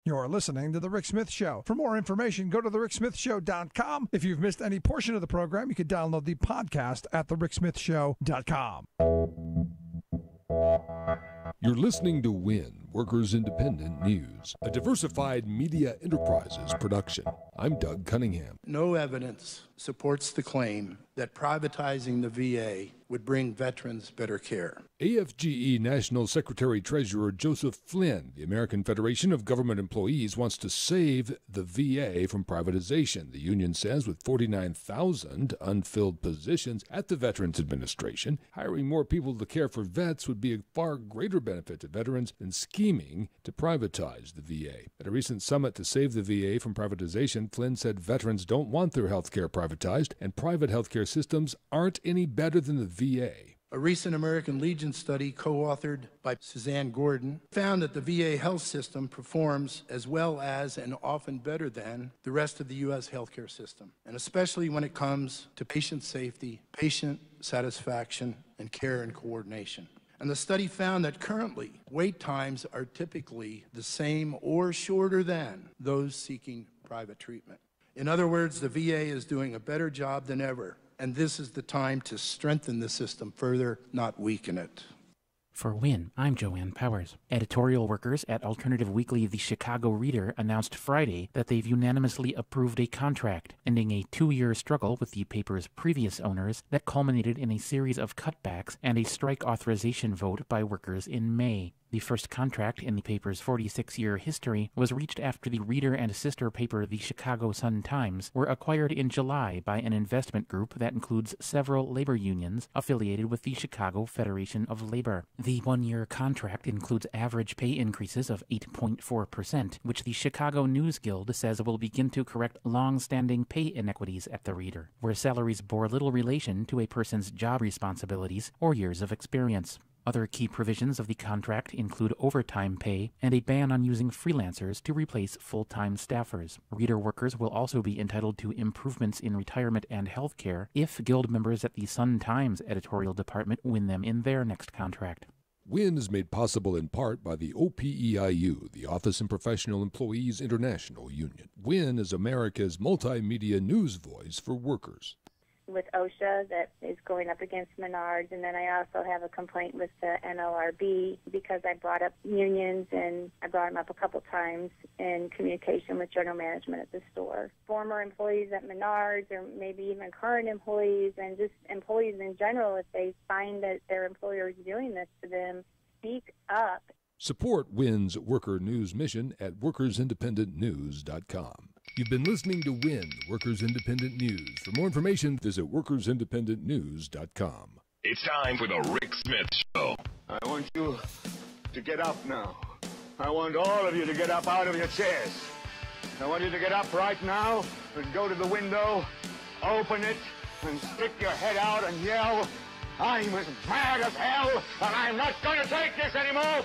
You're listening to The Rick Smith Show. For more information, go to thericksmithshow.com. If you've missed any portion of the program, you can download the podcast at thericksmithshow.com. You're listening to WIN, Workers Independent News, a diversified media enterprises production. I'm Doug Cunningham. No evidence supports the claim that privatizing the VA would bring veterans better care. AFGE National Secretary Treasurer Joseph Flynn, the American Federation of Government Employees, wants to save the VA from privatization. The union says with 49,000 unfilled positions at the Veterans Administration, hiring more people to care for vets would be a far greater benefit to veterans than scheming to privatize the VA. At a recent summit to save the VA from privatization, Flynn said veterans don't want their health care privatized, and private health care systems aren't any better than the VA. A recent American Legion study co-authored by Suzanne Gordon found that the VA health system performs as well as and often better than the rest of the U.S. healthcare system, and especially when it comes to patient safety, patient satisfaction, and care and coordination. And the study found that currently wait times are typically the same or shorter than those seeking private treatment. In other words, the VA is doing a better job than ever, and this is the time to strengthen the system further, not weaken it. For WIN, I'm Joanne Powers. Editorial workers at alternative weekly The Chicago Reader announced Friday that they've unanimously approved a contract, ending a 2-year struggle with the paper's previous owners that culminated in a series of cutbacks and a strike authorization vote by workers in May. The first contract in the paper's 46-year history was reached after the Reader and sister paper The Chicago Sun-Times were acquired in July by an investment group that includes several labor unions affiliated with the Chicago Federation of Labor. The 1-year contract includes average pay increases of 8.4%, which the Chicago News Guild says will begin to correct long-standing pay inequities at the Reader, where salaries bore little relation to a person's job responsibilities or years of experience. Other key provisions of the contract include overtime pay and a ban on using freelancers to replace full-time staffers. Reader workers will also be entitled to improvements in retirement and health care if Guild members at the Sun-Times editorial department win them in their next contract. WIN is made possible in part by the OPEIU, the Office and Professional Employees International Union. WIN is America's multimedia news voice for workers. With OSHA that is going up against Menards, and then I also have a complaint with the NLRB because I brought up unions, and I brought them up a couple times in communication with general management at the store. Former employees at Menards, or maybe even current employees, and just employees in general, if they find that their employer is doing this to them, speak up. Support WIN's worker news mission at workersindependentnews.com. You've been listening to WIN, Workers Independent News. For more information, visit workersindependentnews.com. It's time for the Rick Smith Show. I want you to get up now. I want all of you to get up out of your chairs. I want you to get up right now and go to the window, open it, and stick your head out and yell, "I'm as mad as hell, and I'm not going to take this anymore!"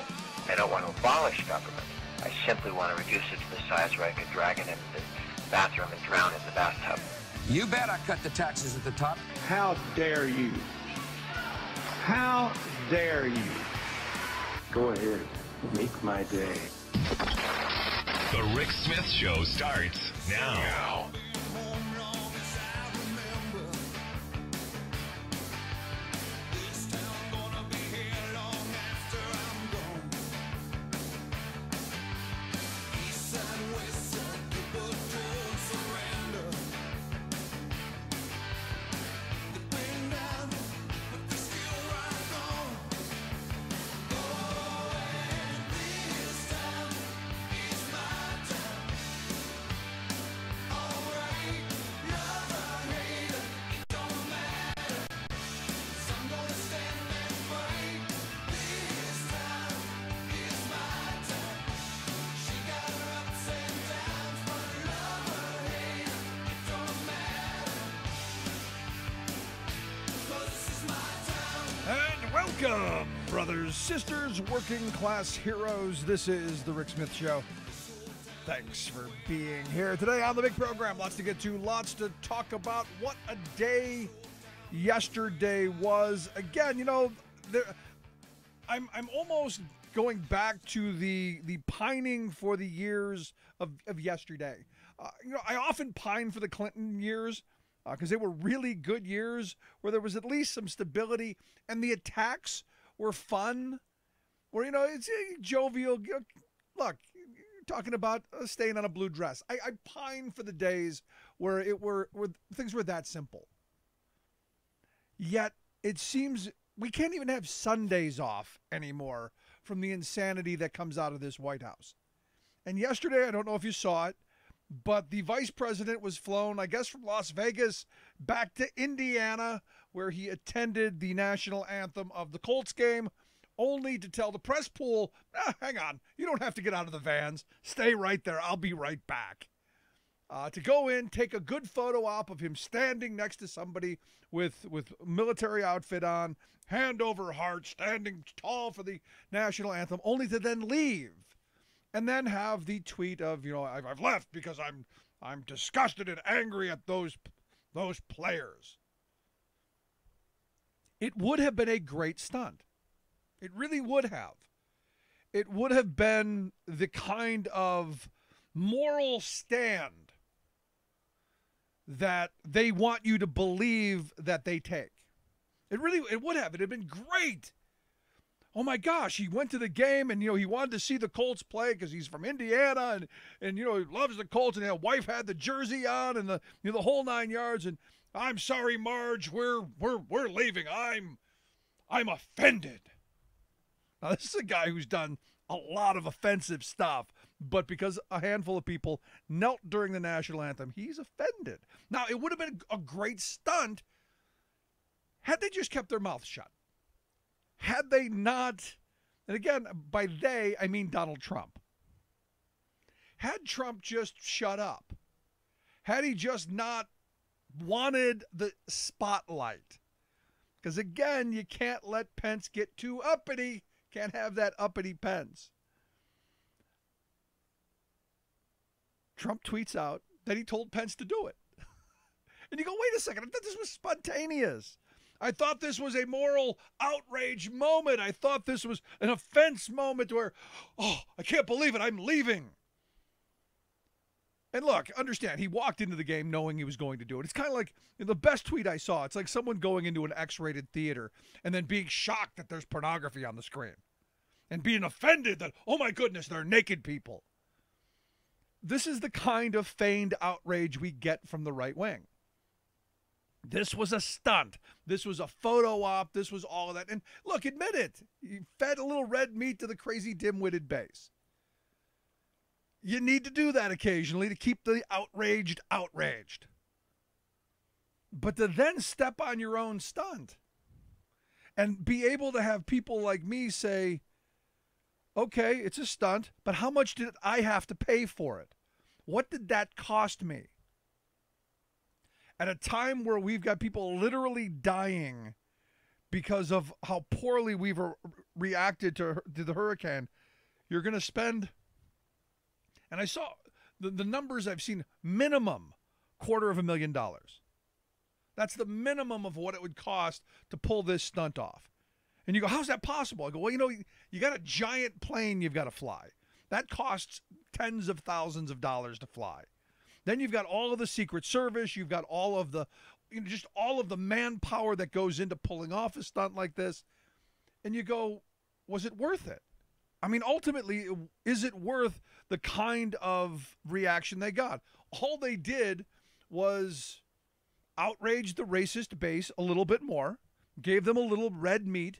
I don't want to abolish government. I simply want to reduce it to the size where I could drag it into the bathroom and drown it in the bathtub. You bet I cut the taxes at the top. How dare you? How dare you? Go ahead, make my day. The Rick Smith Show starts now. Welcome, brothers, sisters, working class heroes. This is the Rick Smith Show. Thanks for being here today on the big program. Lots to get to, lots to talk about. What a day yesterday was. Again, you know, I'm almost going back to the pining for the years of yesterday. I often pine for the Clinton years because they were really good years where there was at least some stability and the attacks were fun. Where, it's jovial. Look, you're talking about staying on a blue dress. I pine for the days where where things were that simple. Yet it seems we can't even have Sundays off anymore from the insanity that comes out of this White House. And yesterday, I don't know if you saw it, but the vice president was flown, I guess, from Las Vegas back to Indiana, where he attended the national anthem of the Colts game, only to tell the press pool, hang on, you don't have to get out of the vans. Stay right there. I'll be right back. To go in, take a good photo op of him standing next to somebody with military outfit on, hand over heart, standing tall for the national anthem, only to then leave. And then have the tweet of, I've left because I'm disgusted and angry at those players. It would have been a great stunt. It really would have. It would have been the kind of moral stand that they want you to believe that they take. It would have. It had been great. Oh my gosh, he went to the game and, he wanted to see the Colts play because he's from Indiana and he loves the Colts, and his wife had the jersey on and the whole 9 yards. And I'm sorry, Marge, we're leaving. I'm offended. Now, this is a guy who's done a lot of offensive stuff, but because a handful of people knelt during the national anthem, he's offended. Now, it would have been a great stunt had they just kept their mouth shut. Had they not, and again, by they, I mean Donald Trump. Had Trump just shut up, had he just not wanted the spotlight, because again, you can't let Pence get too uppity. Can't have that uppity Pence. Trump tweets out that he told Pence to do it. And you go, wait a second, I thought this was spontaneous. I thought this was a moral outrage moment. I thought this was an offense moment where, I can't believe it, I'm leaving. And look, understand, he walked into the game knowing he was going to do it. It's kind of like the best tweet I saw. It's like someone going into an X-rated theater and then being shocked that there's pornography on the screen and being offended that, oh my goodness, there are naked people. This is the kind of feigned outrage we get from the right wing. This was a stunt. This was a photo op. This was all of that. And look, admit it. You fed a little red meat to the crazy dim-witted base. You need to do that occasionally to keep the outraged outraged. But to then step on your own stunt and be able to have people like me say, okay, it's a stunt, but how much did I have to pay for it? What did that cost me? At a time where we've got people literally dying because of how poorly we've reacted to the hurricane, you're going to spend, and I saw the numbers I've seen, minimum $250,000. That's the minimum of what it would cost to pull this stunt off. And you go, how's that possible? I go, well, you got a giant plane you've got to fly. That costs tens of thousands of dollars to fly. Then you've got all of the Secret Service. You've got all of the, just all of the manpower that goes into pulling off a stunt like this. And you go, was it worth it? I mean, ultimately, is it worth the kind of reaction they got? All they did was outrage the racist base a little bit more, gave them a little red meat,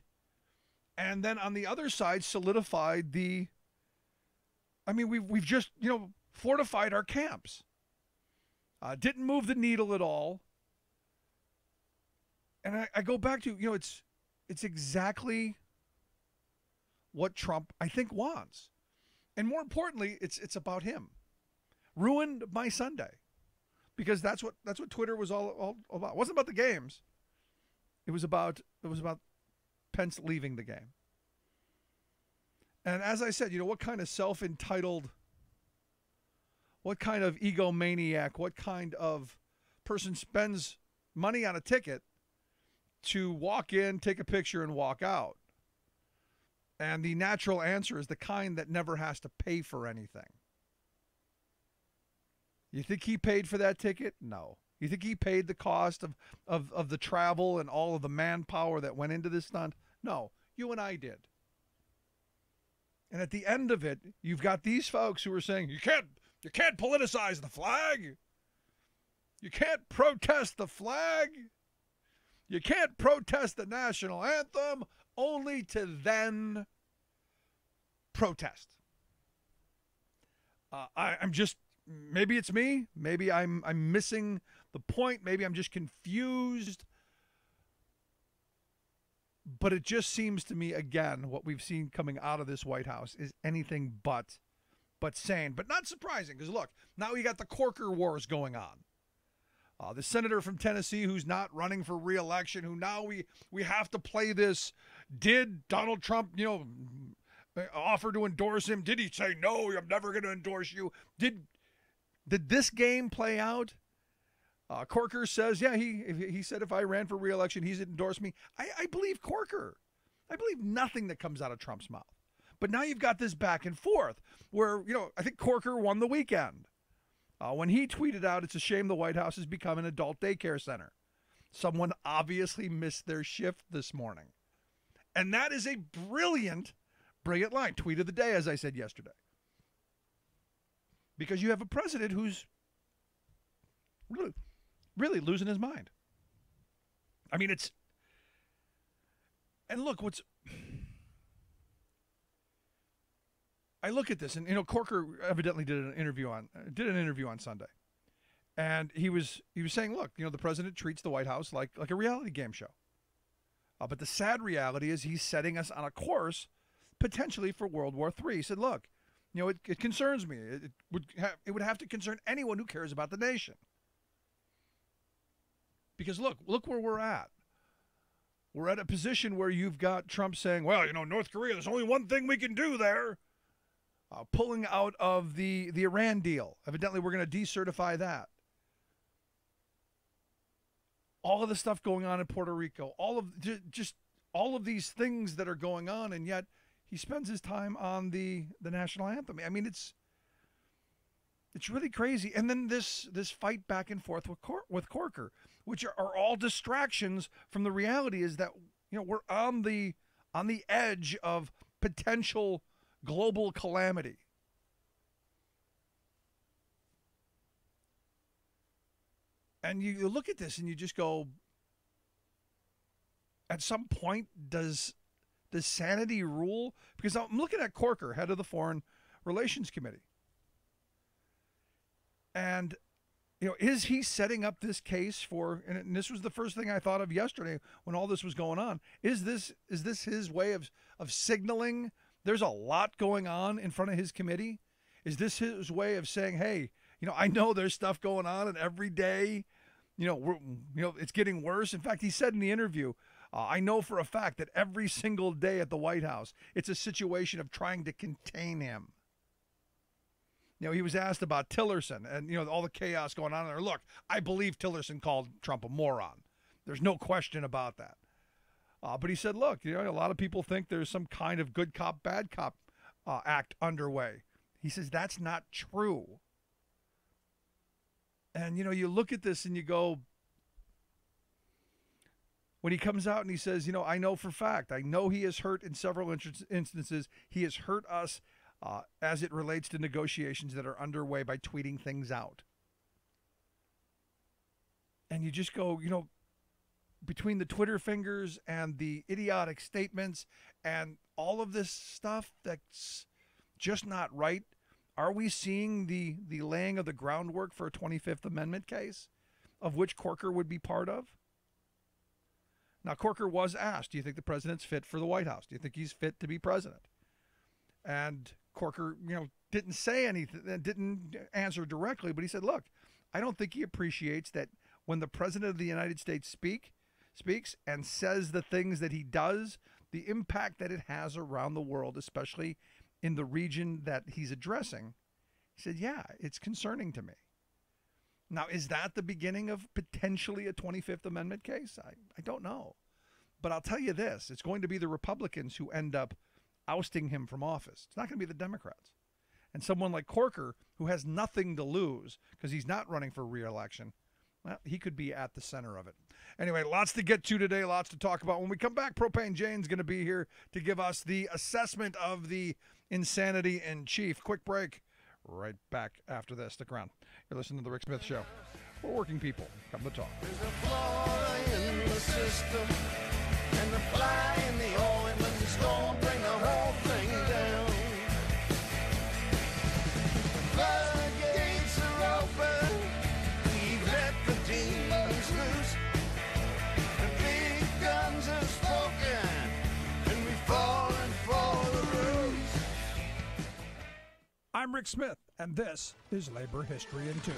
and then on the other side solidified we've just, fortified our camps. Didn't move the needle at all. And I go back to, it's exactly what Trump, I think, wants. And more importantly, it's about him. Ruined my Sunday. Because that's what Twitter was all about. It wasn't about the games. It was about Pence leaving the game. And as I said, what kind of self-entitled, what kind of egomaniac, what kind of person spends money on a ticket to walk in, take a picture, and walk out? And the natural answer is the kind that never has to pay for anything. You think he paid for that ticket? No. You think he paid the cost of the travel and all of the manpower that went into this stunt? No. You and I did. And at the end of it, you've got these folks who are saying, you can't politicize the flag. You can't protest the flag. You can't protest the national anthem, only to then protest. I'm just, maybe it's me. Maybe I'm missing the point. Maybe I'm just confused. But it just seems to me, again, what we've seen coming out of this White House is anything but sane. But not surprising, because look, now we got the Corker wars going on. The senator from Tennessee who's not running for re-election, who now we have to play this. Did Donald Trump, offer to endorse him? Did he say, no, I'm never going to endorse you? Did this game play out? Corker says, yeah, he said if I ran for re-election, he'd endorse me. I believe Corker. I believe nothing that comes out of Trump's mouth. But now you've got this back and forth where, I think Corker won the weekend. When he tweeted out, it's a shame the White House has become an adult daycare center. Someone obviously missed their shift this morning. And that is a brilliant line. Tweet of the day, as I said yesterday. Because you have a president who's really losing his mind. I mean, and look, I look at this, and Corker evidently did an interview on Sunday, and he was saying, look, the president treats the White House like a reality game show, but the sad reality is he's setting us on a course potentially for World War III. He said, look, it concerns me. It would have to concern anyone who cares about the nation, because look where we're at. We're at a position where you've got Trump saying, well, North Korea, there's only one thing we can do there. Pulling out of the Iran deal. Evidently, we're going to decertify that. All of the stuff going on in Puerto Rico, all of these things that are going on, and yet he spends his time on the national anthem. I mean, it's really crazy. And then this fight back and forth with Corker, which are all distractions from the reality is that we're on the edge of potential global calamity. And you look at this and you just go, at some point, does sanity rule? Because I'm looking at Corker, head of the Foreign Relations Committee. And, is he setting up this case for, and this was the first thing I thought of yesterday when all this was going on, is this his way of signaling there's a lot going on in front of his committee? Is this his way of saying, hey, I know there's stuff going on, and every day, it's getting worse. In fact, he said in the interview, I know for a fact that every single day at the White House, it's a situation of trying to contain him. He was asked about Tillerson and, all the chaos going on there. Look, I believe Tillerson called Trump a moron. There's no question about that. But he said, look, a lot of people think there's some kind of good cop, bad cop act underway. He says that's not true. And, you look at this and you go, when he comes out and he says, I know for fact, I know he has hurt in several instances. He has hurt us as it relates to negotiations that are underway by tweeting things out. And you just go, between the Twitter fingers and the idiotic statements and all of this stuff that's just not right, are we seeing the laying of the groundwork for a 25th Amendment case, of which Corker would be part of? Now, Corker was asked, do you think the president's fit for the White House? Do you think he's fit to be president? And Corker, didn't say anything, didn't answer directly, but he said, look, I don't think he appreciates that when the president of the United States speaks and says the things that he does, the impact that it has around the world, especially in the region that he's addressing. He said, yeah, it's concerning to me. Now, is that the beginning of potentially a 25th Amendment case? I don't know. But I'll tell you this, it's going to be the Republicans who end up ousting him from office. It's not going to be the Democrats. And someone like Corker, who has nothing to lose because he's not running for re-election, well, he could be at the center of it. Anyway, lots to get to today, lots to talk about. When we come back, Propane Jane's going to be here to give us the assessment of the insanity in chief. Quick break. Right back after this. Stick around. You're listening to The Rick Smith Show. We're working people. Come to talk. There's a flaw in the system, and the fly in the ointment is going to bring the whole thing down. The gates are open, we've let the demons loose. The big guns have spoken, and we've fallen for the ruse. I'm Rick Smith, and this is Labor History in 2.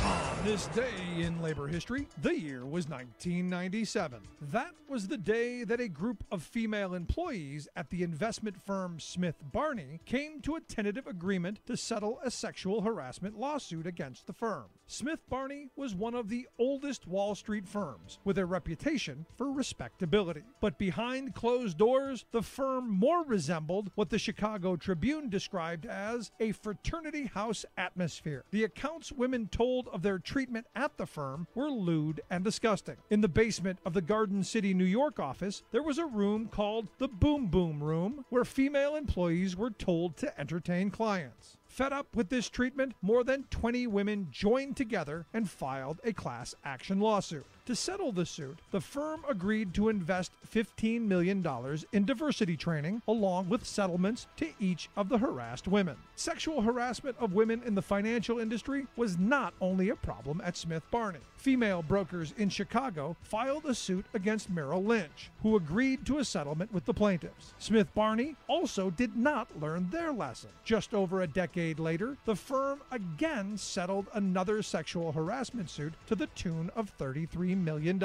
On this day in labor history, the year was 1997. That was the day that a group of female employees at the investment firm Smith Barney came to a tentative agreement to settle a sexual harassment lawsuit against the firm. Smith Barney was one of the oldest Wall Street firms, with a reputation for respectability. But behind closed doors, the firm more resembled what the Chicago Tribune described as a fraternity house atmosphere. The accounts women told of their treatment at the firm were lewd and disgusting. In the basement of the Garden City, New York office, there was a room called the Boom Boom Room, where female employees were told to entertain clients. Fed up with this treatment, more than 20 women joined together and filed a class action lawsuit. To settle the suit, the firm agreed to invest $15 million in diversity training, along with settlements to each of the harassed women. Sexual harassment of women in the financial industry was not only a problem at Smith Barney. Female brokers in Chicago filed a suit against Merrill Lynch, who agreed to a settlement with the plaintiffs. Smith Barney also did not learn their lesson. Just over a decade later, the firm again settled another sexual harassment suit to the tune of $33 million.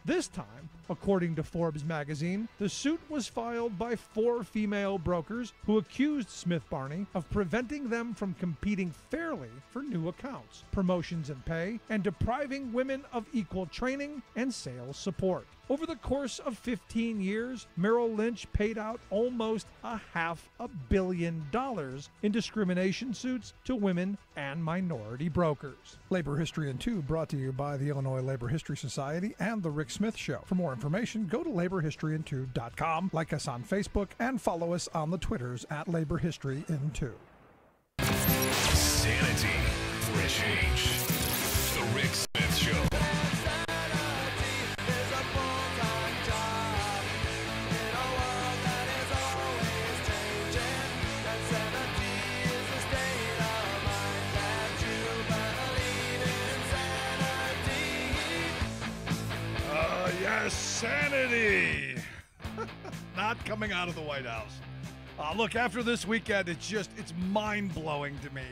This time, according to Forbes magazine, the suit was filed by 4 female brokers who accused Smith Barney of preventing them from competing fairly for new accounts, promotions and pay, and depriving women of equal training and sales support. Over the course of 15 years, Merrill Lynch paid out almost $500 million in discrimination suits to women and minority brokers. Labor History in 2 brought to you by the Illinois Labor History Society and The Rick Smith Show. For more information, go to laborhistoryin2.com, like us on Facebook, and follow us on the Twitters at Labor History in 2. Sanity for a change. The Rick Smith Show. Sanity! Not coming out of the White House. Look, after this weekend, it's mind-blowing to me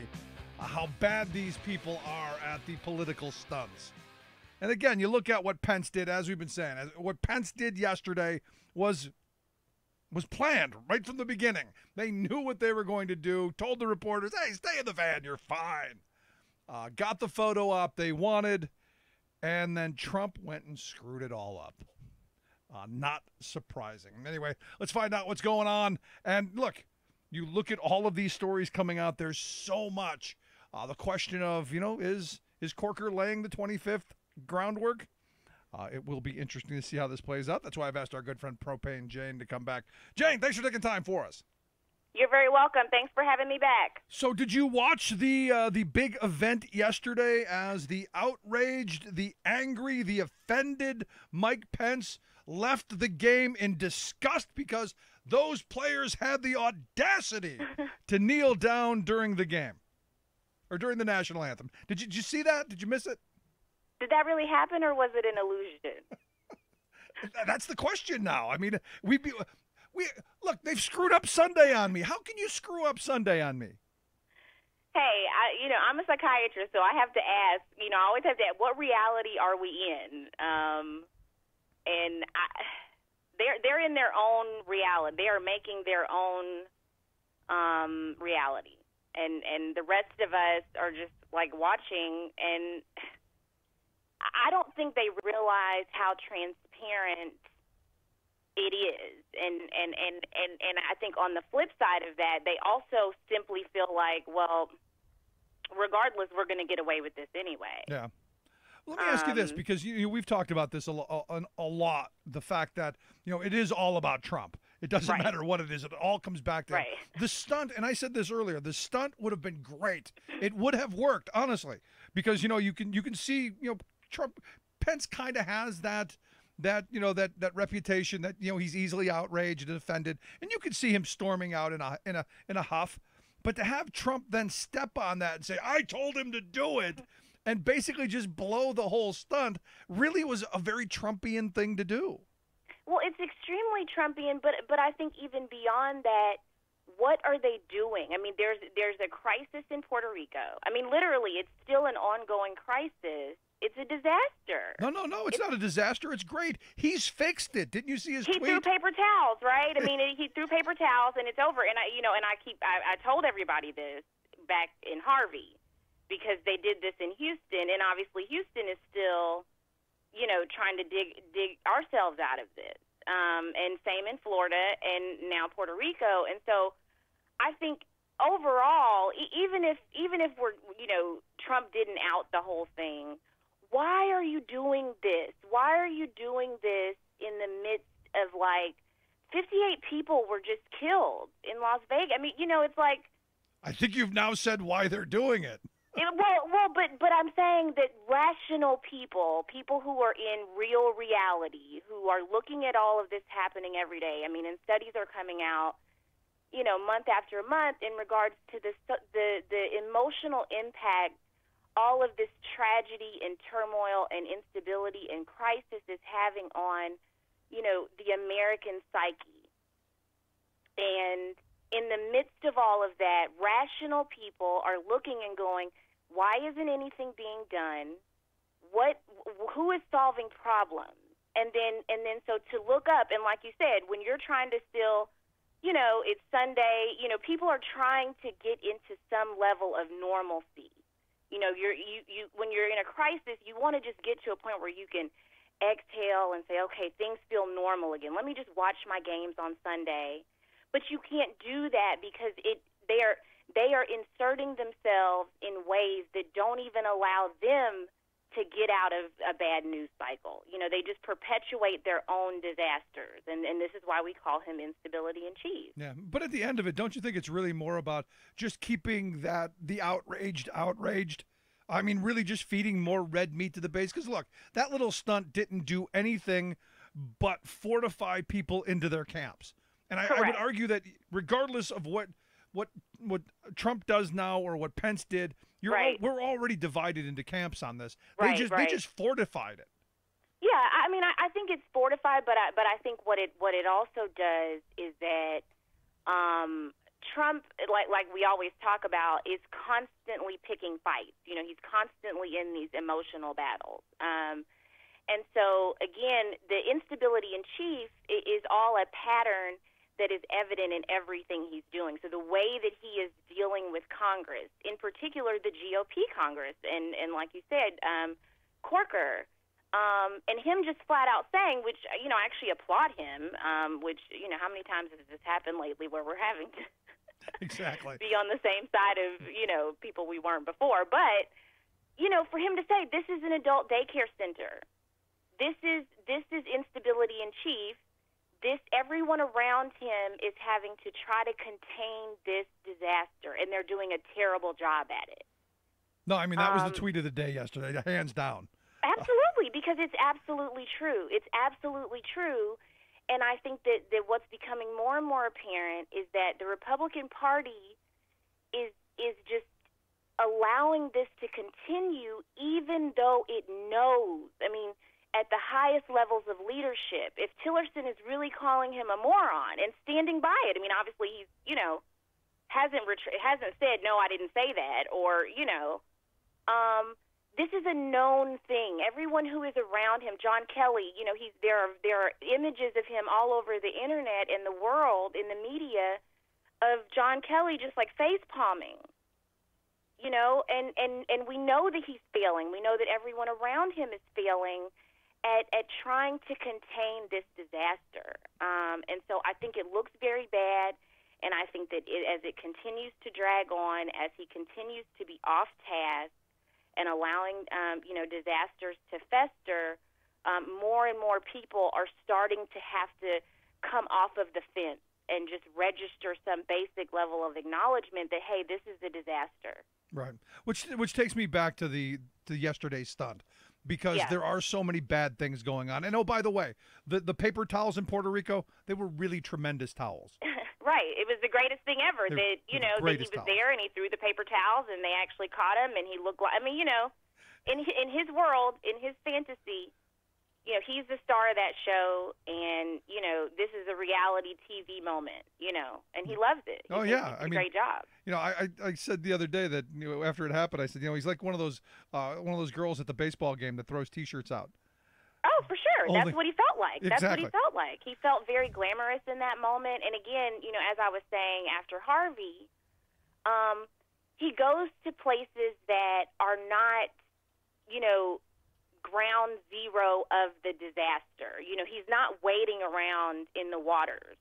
how bad these people are at the political stunts. And again, you look at what Pence did, as we've been saying. What Pence did yesterday was planned right from the beginning. They knew what they were going to do, told the reporters, hey, stay in the van, you're fine. Got the photo op they wanted, and then Trump went and screwed it all up. Not surprising. Anyway, let's find out what's going on. And look, you look at all of these stories coming out, there's so much. The question of, is Corker laying the 25th groundwork? It will be interesting to see how this plays out. That's why I've asked our good friend Propane Jane to come back. Jane, thanks for taking time for us. You're very welcome. Thanks for having me back. So did you watch the big event yesterday as the outraged, the angry, the offended Mike Pence left the game in disgust because those players had the audacity to kneel down during the game or during the national anthem? Did you see that? Did you miss it? Did that really happen, or was it an illusion? That's the question now. I mean, look, they've screwed up Sunday on me. How can you screw up Sunday on me? Hey, I'm a psychiatrist, so I have to ask, I always have to ask, what reality are we in? And they're in their own reality. They are making their own reality. And the rest of us are just, like, watching, and I don't think they realize how transparent It is, and I think on the flip side of that, they also simply feel like, well, regardless, we're going to get away with this anyway. Yeah. Let me ask you this, because we've talked about this a lot. The fact that it is all about Trump. It doesn't matter what it is. It all comes back to him. The stunt. And I said this earlier. The stunt would have been great. It would have worked, honestly, because you can see Trump. Pence kind of has that reputation that he's easily outraged and offended, and you can see him storming out in a huff. But to have Trump then step on that and say, "I told him to do it," and basically just blow the whole stunt, really was a very Trumpian thing to do. Well, it's extremely Trumpian, but I think even beyond that, what are they doing? I mean, there's a crisis in Puerto Rico. I mean, literally, it's still an ongoing crisis. It's a disaster. No, it's not a disaster. It's great. He's fixed it. Didn't you see his tweet? He threw paper towels, right? I mean, he threw paper towels, and it's over. And I told everybody this back in Harvey, because they did this in Houston, and obviously Houston is still, trying to dig ourselves out of this. And same in Florida, and now Puerto Rico. And so, I think overall, even if we're, Trump didn't out the whole thing. Why are you doing this? Why are you doing this in the midst of 58 people were just killed in Las Vegas? I mean, it's like. I think you've now said why they're doing it. But I'm saying that rational people who are in real reality, who are looking at all of this happening every day. I mean, and studies are coming out, month after month in regards to the emotional impact all of this tragedy and turmoil and instability and crisis is having on, the American psyche. And in the midst of all of that, rational people are looking and going, why isn't anything being done? Who is solving problems? And then so to look up, and like you said, when you're trying to still, it's Sunday, people are trying to get into some level of normalcy. When you're in a crisis, you want to just get to a point where you can exhale and say, okay, things feel normal again. Let me just watch my games on Sunday. But you can't do that because they are inserting themselves in ways that don't even allow them to get out of a bad news cycle. They just perpetuate their own disasters, and this is why we call him instability in chief. Yeah, but at the end of it, don't you think it's really more about just keeping the outraged? I mean, really just feeding more red meat to the base? Because look, that little stunt didn't do anything but fortify people into their camps. And I would argue that regardless of what Trump does now or what Pence did, we're already divided into camps on this. They just fortified it. Yeah, I mean, I think it's fortified, but I think what it also does is that Trump, like we always talk about, is constantly picking fights. He's constantly in these emotional battles. And so, again, the instability in chief is all a pattern that is evident in everything he's doing. So the way that he is dealing with Congress, in particular the GOP Congress, and like you said, Corker, and him just flat out saying, which, I actually applaud him, which, how many times has this happened lately where we're having to be on the same side of, people we weren't before. But, for him to say this is an adult daycare center, this is instability in chief, everyone around him is having to try to contain this disaster, and they're doing a terrible job at it. No, I mean, that was the tweet of the day yesterday, hands down. Absolutely, because it's absolutely true. It's absolutely true. And I think that what's becoming more and more apparent is that the Republican Party is just allowing this to continue, even though it knows. I mean, at the highest levels of leadership, if Tillerson is really calling him a moron and standing by it, I mean, obviously he's, hasn't said, no, I didn't say that, or, this is a known thing. Everyone who is around him, John Kelly, there are images of him all over the internet and the world, in the media, of John Kelly just like face palming. And we know that he's failing. We know that everyone around him is failing. at trying to contain this disaster. And so I think it looks very bad, and I think that as it continues to drag on, as he continues to be off task and allowing, disasters to fester, more and more people are starting to have to come off of the fence and just register some basic level of acknowledgement that, hey, this is a disaster. Right. Which takes me back to yesterday's stunt, because there are so many bad things going on. And oh, by the way, the paper towels in Puerto Rico, they were really tremendous towels. Right. It was the greatest thing ever that he was there and he threw the paper towels and they actually caught him and he looked like, in his world, in his fantasy, he's the star of that show, and, this is a reality TV moment, and he loves it. He He did a great job. I said the other day that, after it happened, I said, he's like one of those girls at the baseball game that throws T-shirts out. Oh, for sure. That's what he felt like. Exactly. That's what he felt like. He felt very glamorous in that moment. And again, as I was saying after Harvey, he goes to places that are not, ground zero of the disaster. He's not waiting around in the waters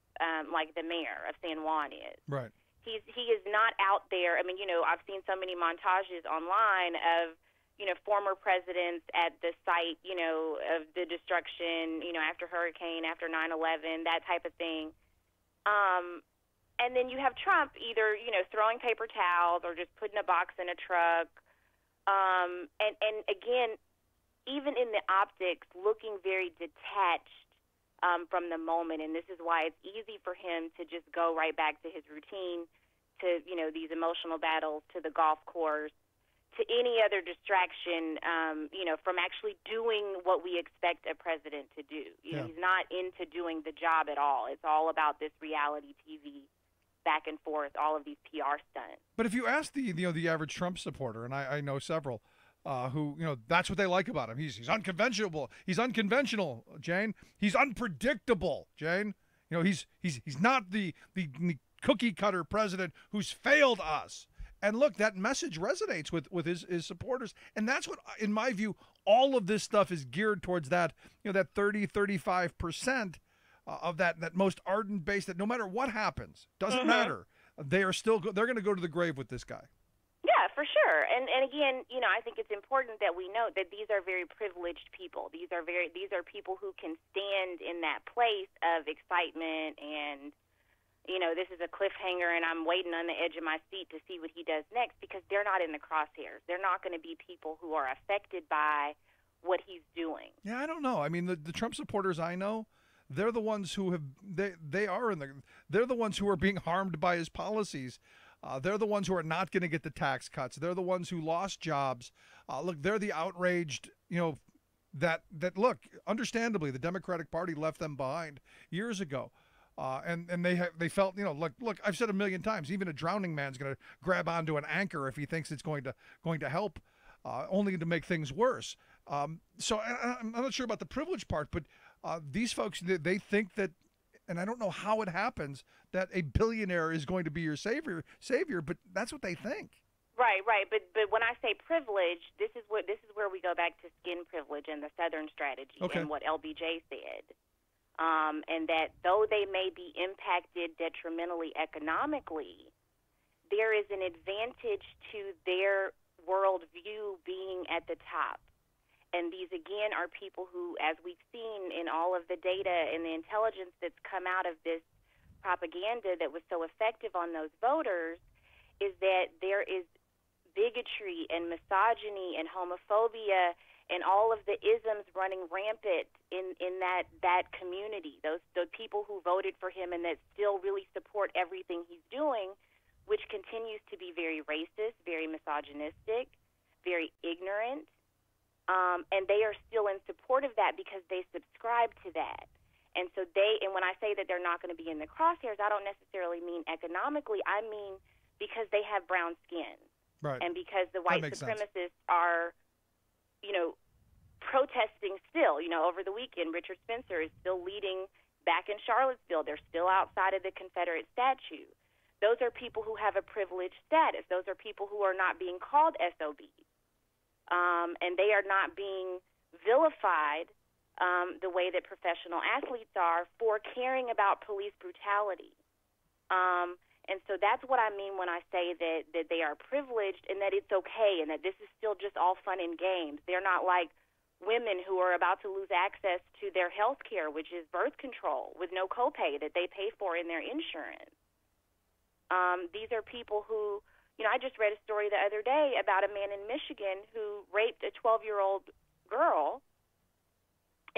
like the mayor of San Juan is. Right. He is not out there. I've seen so many montages online of, former presidents at the site, of the destruction, after hurricane, after 9/11, that type of thing. And then you have Trump either, throwing paper towels or just putting a box in a truck. And again, even in the optics, looking very detached from the moment. And this is why it's easy for him to just go right back to his routine, to, these emotional battles, to the golf course, to any other distraction, from actually doing what we expect a president to do. He's not into doing the job at all. It's all about this reality TV back and forth, all of these PR stunts. But if you ask the average Trump supporter, and I know several, who, that's what they like about him. He's unconventional. He's unconventional, Jane. He's unpredictable, Jane. He's not the cookie cutter president who's failed us. And look, that message resonates with his supporters. And that's what, in my view, all of this stuff is geared towards that, that 30-35% of that most ardent base that no matter what happens, doesn't matter. They're going to go to the grave with this guy. Yeah, for sure. And again, I think it's important that we note that these are very privileged people. These are people who can stand in that place of excitement and, this is a cliffhanger and I'm waiting on the edge of my seat to see what he does next, because they're not in the crosshairs. They're not going to be people who are affected by what he's doing. Yeah, I don't know. The Trump supporters I know, they're the ones who have they're the ones who are being harmed by his policies. They're the ones who are not going to get the tax cuts. They're the ones who lost jobs. Look, they're the outraged, that look, understandably, the Democratic Party left them behind years ago. And they felt, look, I've said a million times, even a drowning man's going to grab onto an anchor if he thinks it's going to help, only to make things worse. So I'm not sure about the privilege part, but these folks, they think that, and I don't know how it happens, that a billionaire is going to be your savior, but that's what they think. Right. But when I say privilege, this is where we go back to skin privilege and the Southern strategy and what LBJ said. And that though they may be impacted detrimentally economically, there is an advantage to their worldview being at the top. And these, again, are people who, as we've seen in all of the data and the intelligence that's come out of this propaganda that was so effective on those voters, is that there is bigotry and misogyny and homophobia and all of the isms running rampant in that community, those people who voted for him and that still really support everything he's doing, which continues to be very racist, very misogynistic, very ignorant. And they are still in support of that because they subscribe to that. And so and when I say that they're not going to be in the crosshairs, I don't necessarily mean economically. I mean because they have brown skin. Right. And because the white supremacists are, protesting still. Over the weekend, Richard Spencer is still leading back in Charlottesville. They're still outside of the Confederate statue. Those are people who have a privileged status. Those are people who are not being called SOBs. And they are not being vilified the way that professional athletes are for caring about police brutality. And so that's what I mean when I say that they are privileged and that it's okay and that this is still just all fun and games. They're not like women who are about to lose access to their health care, which is birth control with no copay that they pay for in their insurance. These are people who, I just read a story the other day about a man in Michigan who raped a 12-year-old girl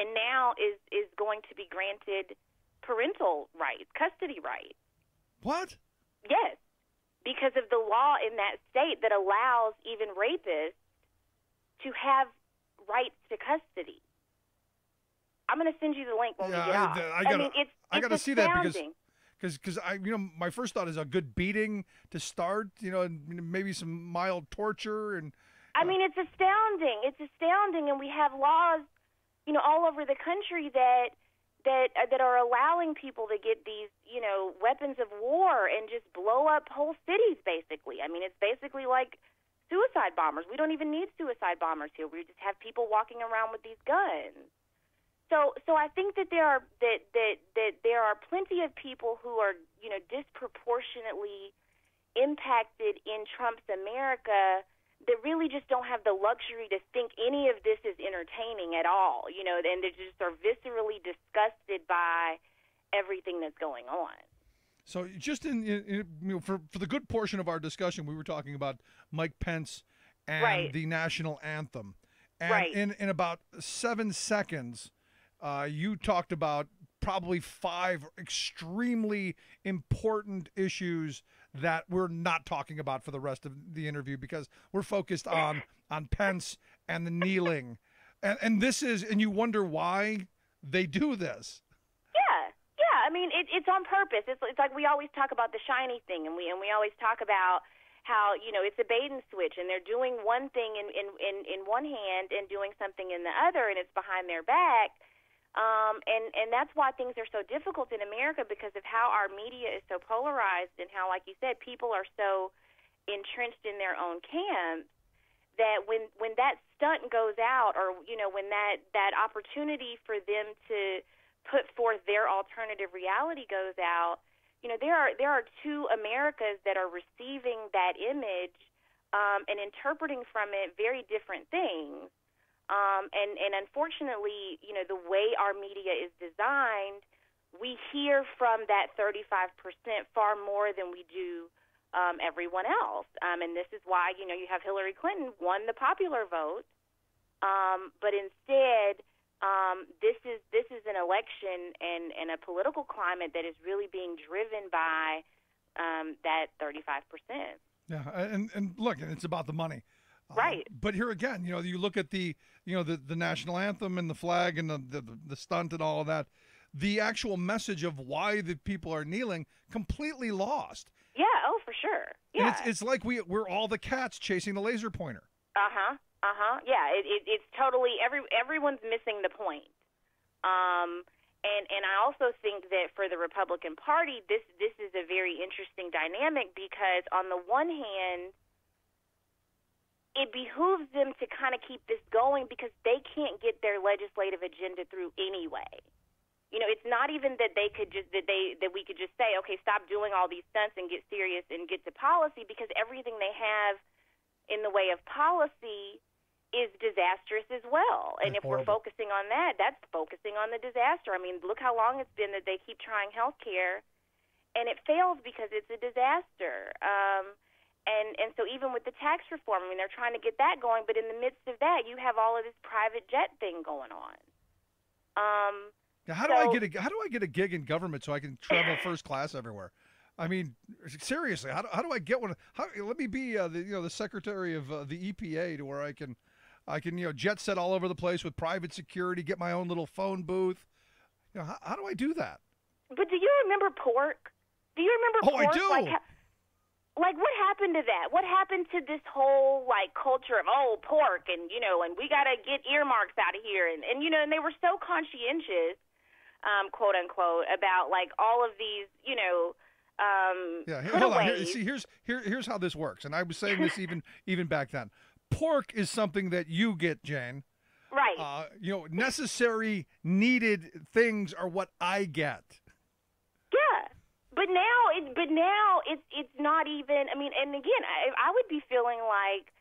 and now is going to be granted parental rights, custody rights. What? Yes, because of the law in that state that allows even rapists to have rights to custody. I'm going to send you the link when we get off. I got to see that because my first thought is a good beating to start, and maybe some mild torture and. I mean, it's astounding. It's astounding, and we have laws, all over the country that are allowing people to get these, weapons of war and just blow up whole cities, basically. I mean, it's basically like suicide bombers. We don't even need suicide bombers here. We just have people walking around with these guns. So I think that there are plenty of people who are, disproportionately impacted in Trump's America that really just don't have the luxury to think any of this is entertaining at all, and they just are viscerally disgusted by everything that's going on. So just for the good portion of our discussion, we were talking about Mike Pence and the national anthem. And in about 7 seconds, you talked about probably 5 extremely important issues that we're not talking about for the rest of the interview because we're focused on Pence and the kneeling. And this is, and you wonder why they do this. Yeah. I mean, it's on purpose. It's like we always talk about the shiny thing, and we always talk about how, it's a bait and switch, and they're doing one thing in one hand and doing something in the other, and it's behind their back. And that's why things are so difficult in America because of how our media is so polarized and how, like you said, people are so entrenched in their own camps that when that stunt goes out or, when that opportunity for them to put forth their alternative reality goes out, there are two Americas that are receiving that image and interpreting from it very different things. And unfortunately, the way our media is designed, we hear from that 35% far more than we do everyone else. And this is why, you have Hillary Clinton won the popular vote, but instead this is an election and a political climate that is really being driven by that 35%. Yeah, and look, it's about the money. Right. But here again, you look at the national anthem and the flag and the stunt and all of that, the actual message of why the people are kneeling completely lost. Yeah. Oh, for sure. Yeah. And it's like we're all the cats chasing the laser pointer. Yeah. It's totally everyone's missing the point. And I also think that for the Republican Party, this is a very interesting dynamic because on the one hand, it behooves them to kind of keep this going because they can't get their legislative agenda through anyway. It's not even that they could just that we could just say, okay, stop doing all these stunts and get serious and get to policy because everything they have in the way of policy is disastrous as well. And if we're focusing on that, that's focusing on the disaster. I mean, look how long it's been that they keep trying health care and it fails because it's a disaster. And so even with the tax reform, I mean, they're trying to get that going, but in the midst of that, you have all of this private jet thing going on. Now, how do I get a gig in government so I can travel first class everywhere? I mean, seriously, how do I get one? Let me be the secretary of the EPA to where I can jet set all over the place with private security, get my own little phone booth. How do I do that? But do you remember pork? Do you remember pork? Oh, I do. Like, what happened to that? What happened to this whole, culture of, pork and, and we got to get earmarks out of here. And they were so conscientious, quote unquote, about, all of these, hold on. Here's how this works. And I was saying this even back then. Pork is something that you get, Jane. Right. Necessary, needed things are what I get. Yeah. But now it's not even. I mean, and again, I would be feeling like,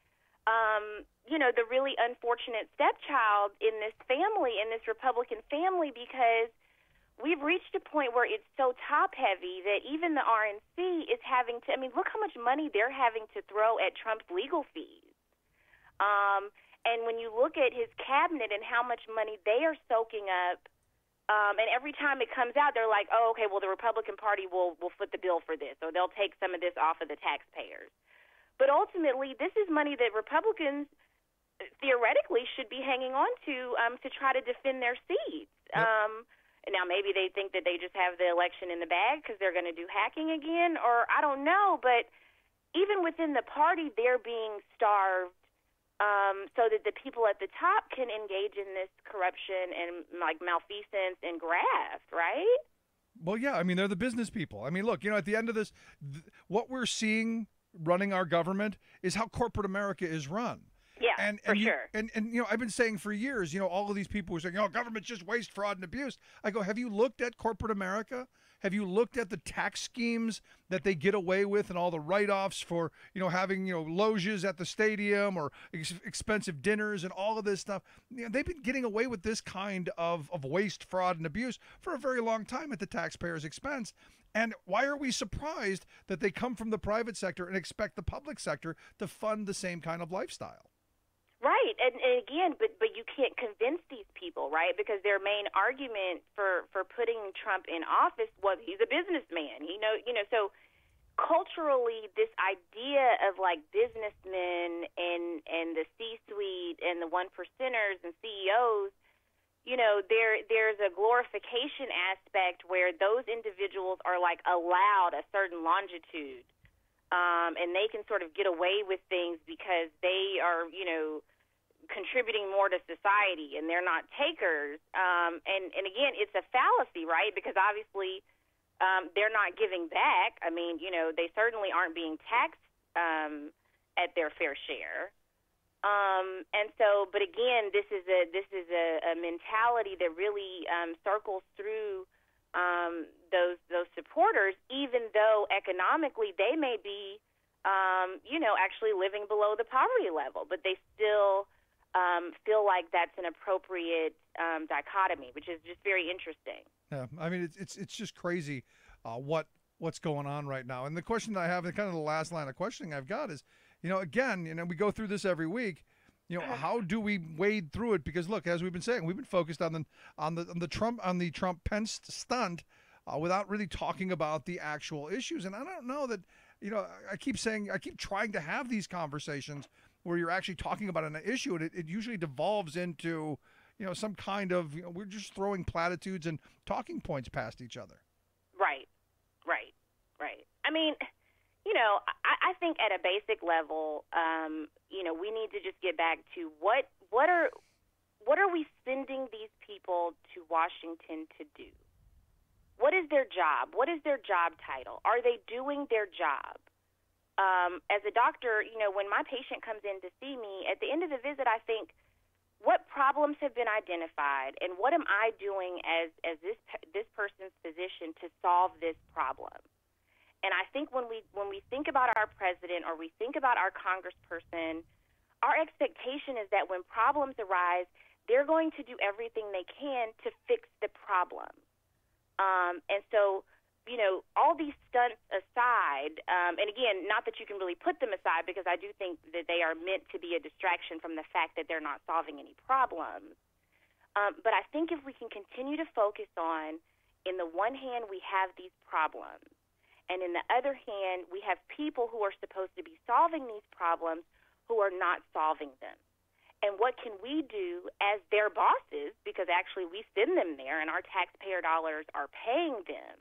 the really unfortunate stepchild in this family, in this Republican family, because we've reached a point where it's so top heavy that even the RNC is having to. I mean, look how much money they're having to throw at Trump's legal fees. And when you look at his cabinet and how much money they are soaking up. And every time it comes out, they're like, oh, okay, well, the Republican Party will foot the bill for this, or they'll take some of this off of the taxpayers. But ultimately, this is money that Republicans theoretically should be hanging on to try to defend their seats. Yep. And now maybe they think that they just have the election in the bag because they're going to do hacking again, or I don't know. But even within the party, they're being starved. So that the people at the top can engage in this corruption and like malfeasance and graft, right? Well, yeah, I mean, they're the business people. I mean, look, at the end of this, what we're seeing running our government is how corporate America is run. Yeah, for sure. And I've been saying for years, all of these people who are saying, government's just waste, fraud, and abuse. I go, have you looked at corporate America? Have you looked at the tax schemes that they get away with and all the write-offs for, having, loges at the stadium or expensive dinners and all of this stuff? They've been getting away with this kind of waste, fraud, and abuse for a very long time at the taxpayers' expense. And why are we surprised that they come from the private sector and expect the public sector to fund the same kind of lifestyle? Right, and again, but you can't convince these people, right? Because their main argument for putting Trump in office was he's a businessman. So culturally, this idea of like businessmen and the C-suite and the one percenters and CEOs, there's a glorification aspect where those individuals are like allowed a certain longitude. And they can sort of get away with things because they are, contributing more to society and they're not takers. And again, it's a fallacy, right? Because obviously they're not giving back. I mean, they certainly aren't being taxed at their fair share. And so, but again, this is a mentality that really circles through those supporters, even though economically they may be, actually living below the poverty level, but they still feel like that's an appropriate dichotomy, which is just very interesting. Yeah, I mean, it's just crazy what's going on right now. And the question that I have, and kind of the last line of questioning I've got is, again, we go through this every week. How do we wade through it? Because look, as we've been saying, we've been focused on the Trump Pence stunt without really talking about the actual issues. And I don't know that, I keep trying to have these conversations where you're actually talking about an issue, and it usually devolves into, some kind of, we're just throwing platitudes and talking points past each other. Right. I mean, I think at a basic level, we need to just get back to what are we sending these people to Washington to do? What is their job? What is their job title? Are they doing their job? As a doctor, when my patient comes in to see me, at the end of the visit, I think, what problems have been identified, and what am I doing as this person's physician to solve this problem? And I think when we think about our president or we think about our congressperson, our expectation is that when problems arise, they're going to do everything they can to fix the problem. And so, all these stunts aside, and again, not that you can really put them aside because I do think that they are meant to be a distraction from the fact that they're not solving any problems. But I think if we can continue to focus on, in the one hand, we have these problems, and in the other hand, we have people who are supposed to be solving these problems who are not solving them. And what can we do as their bosses, because actually we send them there and our taxpayer dollars are paying them,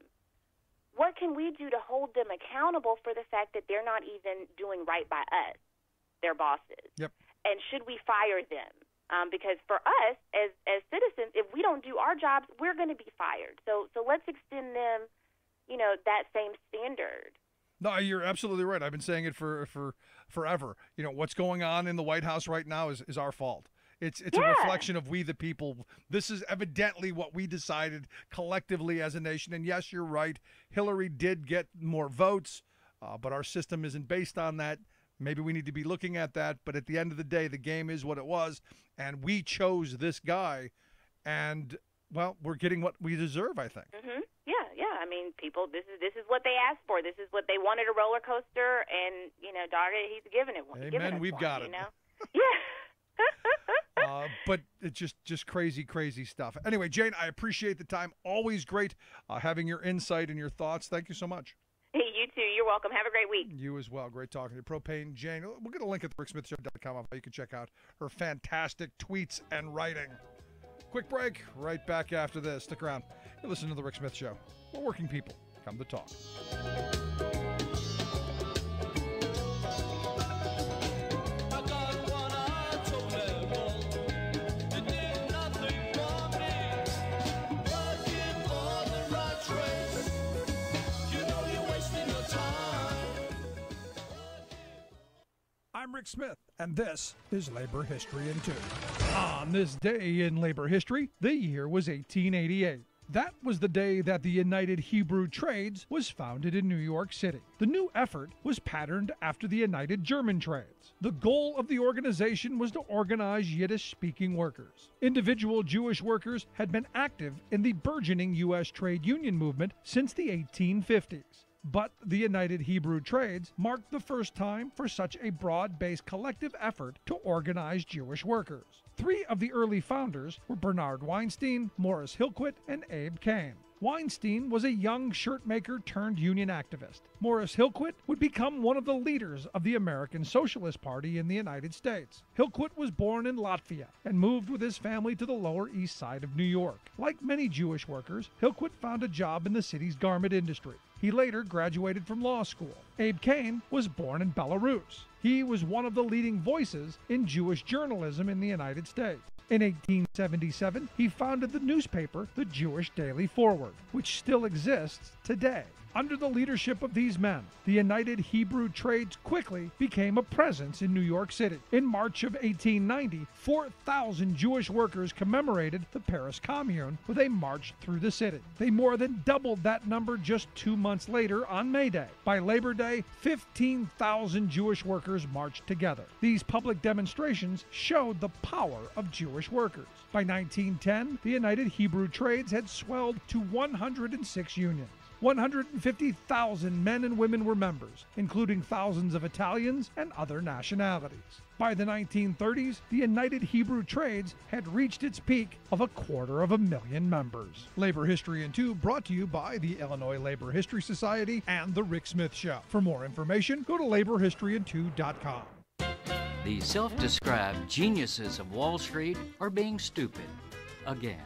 what can we do to hold them accountable for the fact that they're not even doing right by us, their bosses? Yep. And should we fire them? Because for us as citizens, if we don't do our jobs, we're going to be fired. So let's extend them, that same standard. No, you're absolutely right. I've been saying it for forever. What's going on in the White House right now is our fault. It's a reflection of we the people. This is evidently what we decided collectively as a nation. And yes, you're right. Hillary did get more votes, but our system isn't based on that. Maybe we need to be looking at that. But at the end of the day, the game is what it was. And we chose this guy. And, well, we're getting what we deserve, I think. Mm-hmm. Yeah. I mean, people, this is what they asked for. This is what they wanted, a roller coaster. And, dog it, he's giving it one. Amen. We've got it. Yeah. But it's just crazy stuff. Anyway, Jane, I appreciate the time. Always great having your insight and your thoughts. Thank you so much. Hey, you too. You're welcome. Have a great week. You as well. Great talking to you. Propane Jane. We'll get a link at thericksmithshow.com. You can check out her fantastic tweets and writing. Quick break. Right back after this. Stick around. You listen to The Rick Smith Show. We're working people. Come to talk. I'm Rick Smith, and this is Labor History in 2. On this day in labor history, the year was 1888. That was the day that the United Hebrew Trades was founded in New York City. The new effort was patterned after the United German Trades. The goal of the organization was to organize Yiddish-speaking workers. Individual Jewish workers had been active in the burgeoning U.S. trade union movement since the 1850s. But the United Hebrew Trades marked the first time for such a broad-based collective effort to organize Jewish workers. Three of the early founders were Bernard Weinstein, Morris Hillquit, and Abe Kane. Weinstein was a young shirt maker turned union activist. Morris Hillquit would become one of the leaders of the American Socialist Party in the United States. Hillquit was born in Latvia and moved with his family to the Lower East Side of New York. Like many Jewish workers, Hillquit found a job in the city's garment industry. He later graduated from law school. Abe Kane was born in Belarus. He was one of the leading voices in Jewish journalism in the United States. In 1877, he founded the newspaper, the Jewish Daily Forward, which still exists today. Under the leadership of these men, the United Hebrew Trades quickly became a presence in New York City. In March of 1890, 4,000 Jewish workers commemorated the Paris Commune with a march through the city. They more than doubled that number just 2 months later on May Day. By Labor Day, 15,000 Jewish workers marched together. These public demonstrations showed the power of Jewish workers. By 1910, the United Hebrew Trades had swelled to 106 unions. 150,000 men and women were members, including thousands of Italians and other nationalities. By the 1930s, the United Hebrew Trades had reached its peak of 250,000 members. Labor History in 2 brought to you by the Illinois Labor History Society and The Rick Smith Show. For more information, go to laborhistoryin2.com. The self-described geniuses of Wall Street are being stupid again.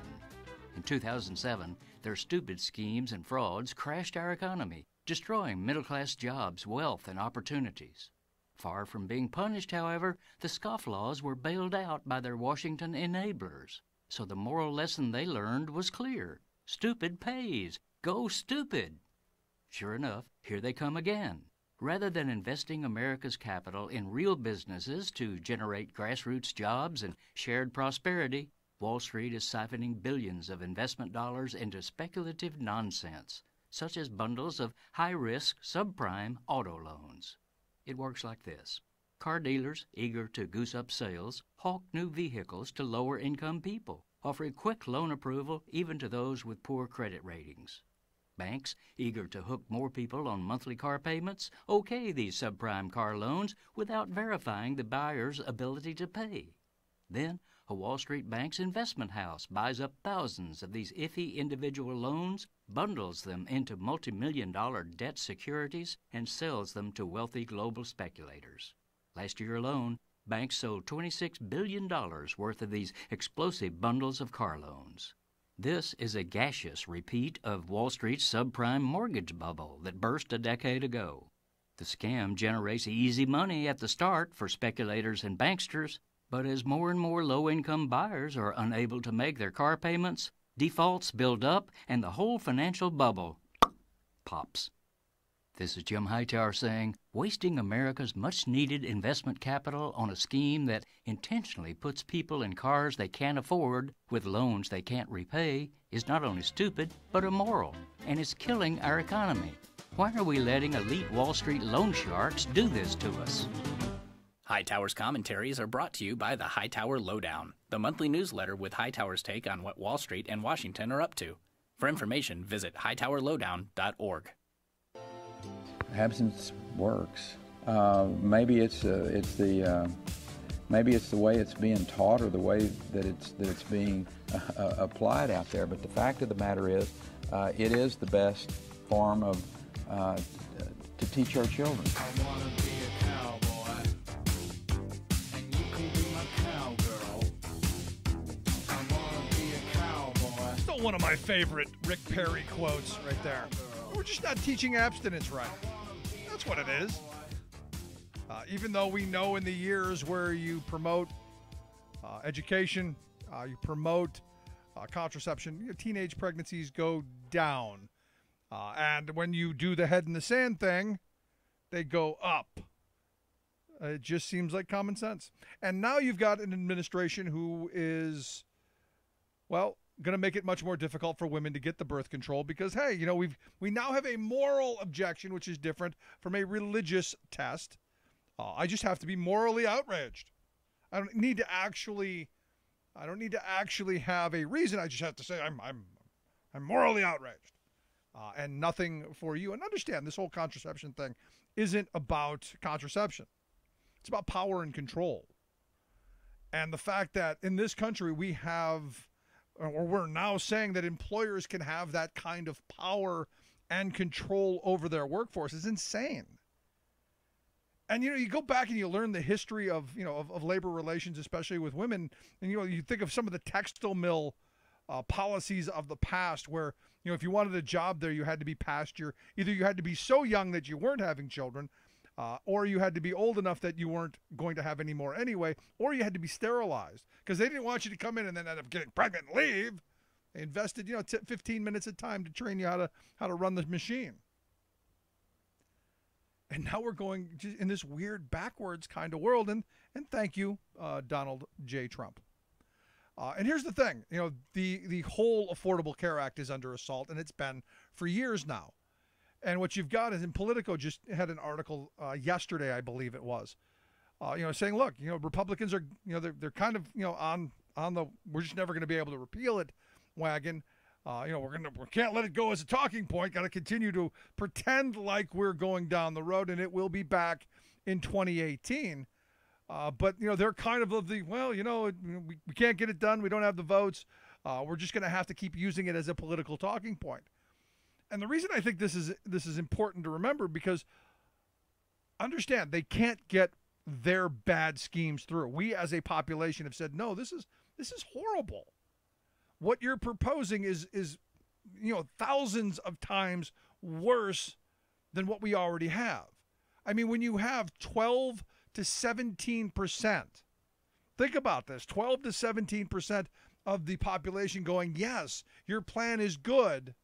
In 2007, their stupid schemes and frauds crashed our economy, destroying middle-class jobs, wealth, and opportunities. Far from being punished, however, the scofflaws were bailed out by their Washington enablers. So the moral lesson they learned was clear. Stupid pays. Go stupid. Sure enough, here they come again. Rather than investing America's capital in real businesses to generate grassroots jobs and shared prosperity, Wall Street is siphoning billions of investment dollars into speculative nonsense, such as bundles of high-risk subprime auto loans. It works like this. Car dealers, eager to goose up sales, hawk new vehicles to lower-income people, offering quick loan approval even to those with poor credit ratings. Banks, eager to hook more people on monthly car payments, okay these subprime car loans without verifying the buyer's ability to pay. Then, a Wall Street bank's investment house buys up thousands of these iffy individual loans, bundles them into multi-million-dollar debt securities, and sells them to wealthy global speculators. Last year alone, banks sold $26 billion worth of these explosive bundles of car loans. This is a gaseous repeat of Wall Street's subprime mortgage bubble that burst a decade ago. The scam generates easy money at the start for speculators and banksters, but as more and more low-income buyers are unable to make their car payments, defaults build up and the whole financial bubble pops. This is Jim Hightower saying, wasting America's much-needed investment capital on a scheme that intentionally puts people in cars they can't afford with loans they can't repay is not only stupid, but immoral, and is killing our economy. Why are we letting elite Wall Street loan sharks do this to us? Hightower's commentaries are brought to you by the Hightower Lowdown, the monthly newsletter with Hightower's take on what Wall Street and Washington are up to. For information, visit hightowerlowdown.org. Absence works. Maybe it's the way it's being taught or the way that it's being applied out there. But the fact of the matter is, it is the best form of to teach our children. I wanna be a cowboy, and you can be my cowgirl. I wanna be a cowboy. Still one of my favorite Rick Perry quotes right there. We're just not teaching abstinence right. That's what it is. Even though we know in the years where you promote education, you promote contraception, teenage pregnancies go down. And when you do the head in the sand thing, they go up. It just seems like common sense. And now you've got an administration who is, well, going to make it much more difficult for women to get the birth control because, hey, we now have a moral objection, which is different from a religious test. I just have to be morally outraged. I don't need to actually have a reason. I just have to say I'm morally outraged. And nothing for you. And understand, this whole contraception thing isn't about contraception. It's about power and control. And the fact that in this country we have, or we're now saying that employers can have that kind of power and control over their workforce is insane. And, you go back and you learn the history of labor relations, especially with women. And, you think of some of the textile mill policies of the past where, if you wanted a job there, you had to be past either you had to be so young that you weren't having children, or you had to be old enough that you weren't going to have any more anyway, or you had to be sterilized because they didn't want you to come in and then end up getting pregnant and leave. They invested, 15 minutes of time to train you how to run the machine. And now we're going in this weird backwards kind of world. And thank you, Donald J. Trump. And here's the thing, the whole Affordable Care Act is under assault, and it's been for years now. And what you've got is, in Politico just had an article yesterday, I believe it was, saying, look, Republicans are, they're kind of, on the we're just never going to be able to repeal it wagon. We can't let it go as a talking point. Got to continue to pretend like we're going down the road, and it will be back in 2018. But they're kind of the we can't get it done. We don't have the votes. We're just going to have to keep using it as a political talking point. And the reason I think this is important to remember, because understand, they can't get their bad schemes through. We as a population have said, no, this is horrible. What you're proposing is thousands of times worse than what we already have. I mean, when you have 12 to 17%, think about this, 12 to 17% of the population going, yes, your plan is good,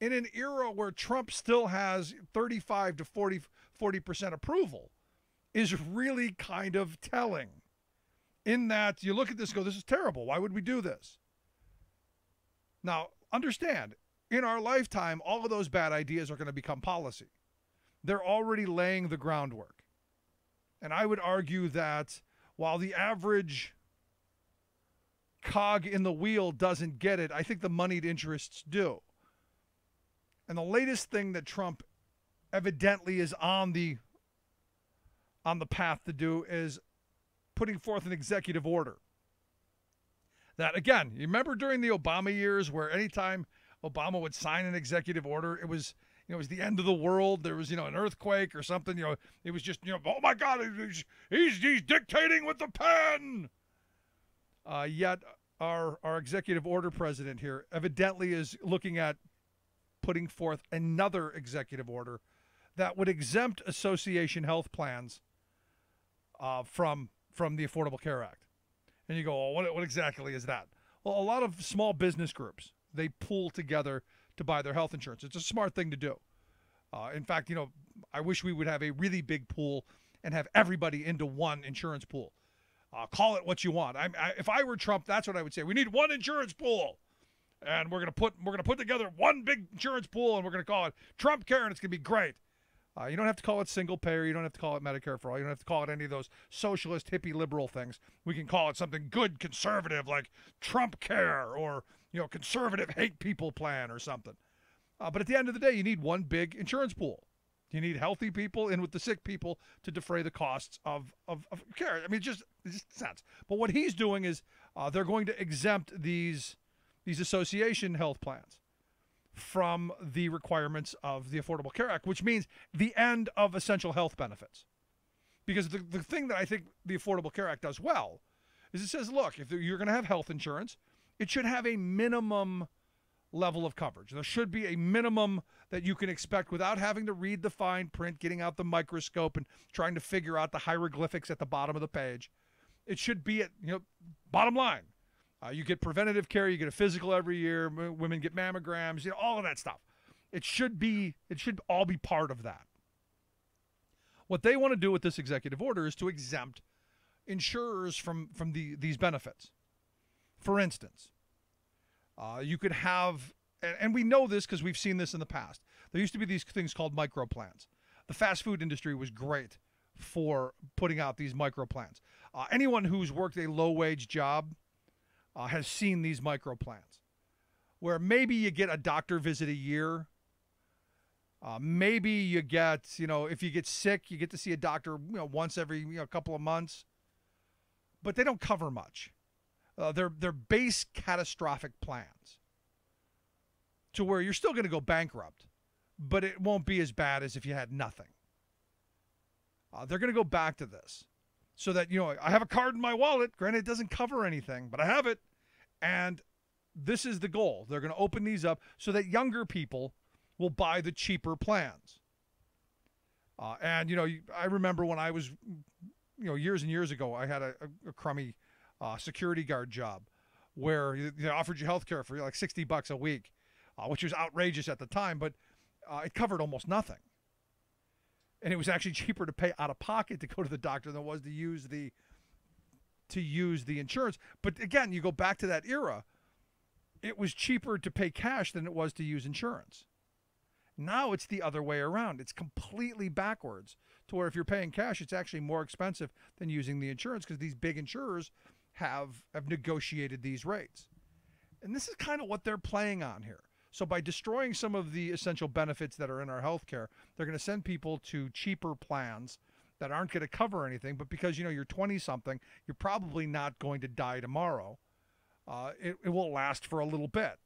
in an era where Trump still has 35 to 40% approval, is really kind of telling. In that you look at this and go, this is terrible. Why would we do this? Now, understand, in our lifetime, all of those bad ideas are going to become policy. They're already laying the groundwork. And I would argue that while the average cog in the wheel doesn't get it, I think the moneyed interests do. And the latest thing that Trump evidently is on the path to do is putting forth an executive order. That, again, you remember during the Obama years where anytime Obama would sign an executive order, it was the end of the world. There was, an earthquake or something. It was just, oh my God, he's dictating with the pen. Yet our executive order president here evidently is looking at putting forth another executive order that would exempt association health plans from the Affordable Care Act. And you go, well, what exactly is that? Well, a lot of small business groups, they pool together to buy their health insurance. It's a smart thing to do. In fact, I wish we would have a really big pool and have everybody into one insurance pool. Call it what you want. If I were Trump, that's what I would say. We need one insurance pool, and we're gonna put together one big insurance pool, and we're gonna call it Trump Care, and it's gonna be great. You don't have to call it single payer. You don't have to call it Medicare for all. You don't have to call it any of those socialist, hippie, liberal things. We can call it something good, conservative, like Trump Care, or conservative hate people plan or something. But at the end of the day, you need one big insurance pool. You need healthy people in with the sick people to defray the costs of care. I mean, it's just sense. But what he's doing is they're going to exempt these association health plans from the requirements of the Affordable Care Act, which means the end of essential health benefits. Because the thing that I think the Affordable Care Act does well is it says, look, if you're going to have health insurance, it should have a minimum level of coverage. There should be a minimum that you can expect without having to read the fine print, getting out the microscope and trying to figure out the hieroglyphics at the bottom of the page. It should be at, bottom line. You get preventative care, you get a physical every year, women get mammograms, all of that stuff. It should all be part of that. What they want to do with this executive order is to exempt insurers from these benefits. For instance, you could have, and we know this because we've seen this in the past. There used to be these things called micro plans. The fast food industry was great for putting out these micro plans. Anyone who's worked a low-wage job has seen these micro plans, where maybe you get a doctor visit a year. Maybe you get, if you get sick, you get to see a doctor, once every couple of months. But they don't cover much. They're base catastrophic plans to where you're still going to go bankrupt, but it won't be as bad as if you had nothing. They're going to go back to this so that, I have a card in my wallet. Granted, it doesn't cover anything, but I have it. And this is the goal. They're going to open these up so that younger people will buy the cheaper plans. And, I remember when I was, years and years ago, I had a crummy security guard job where they offered you health care for like $60 a week, which was outrageous at the time, but it covered almost nothing. And it was actually cheaper to pay out of pocket to go to the doctor than it was to use the insurance. But again, you go back to that era, it was cheaper to pay cash than it was to use insurance. Now it's the other way around. It's completely backwards to where if you're paying cash, it's actually more expensive than using the insurance because these big insurers have negotiated these rates. And this is kind of what they're playing on here. So by destroying some of the essential benefits that are in our healthcare, they're going to send people to cheaper plans that aren't going to cover anything. But because, you're 20-something, you're probably not going to die tomorrow. It will last for a little bit.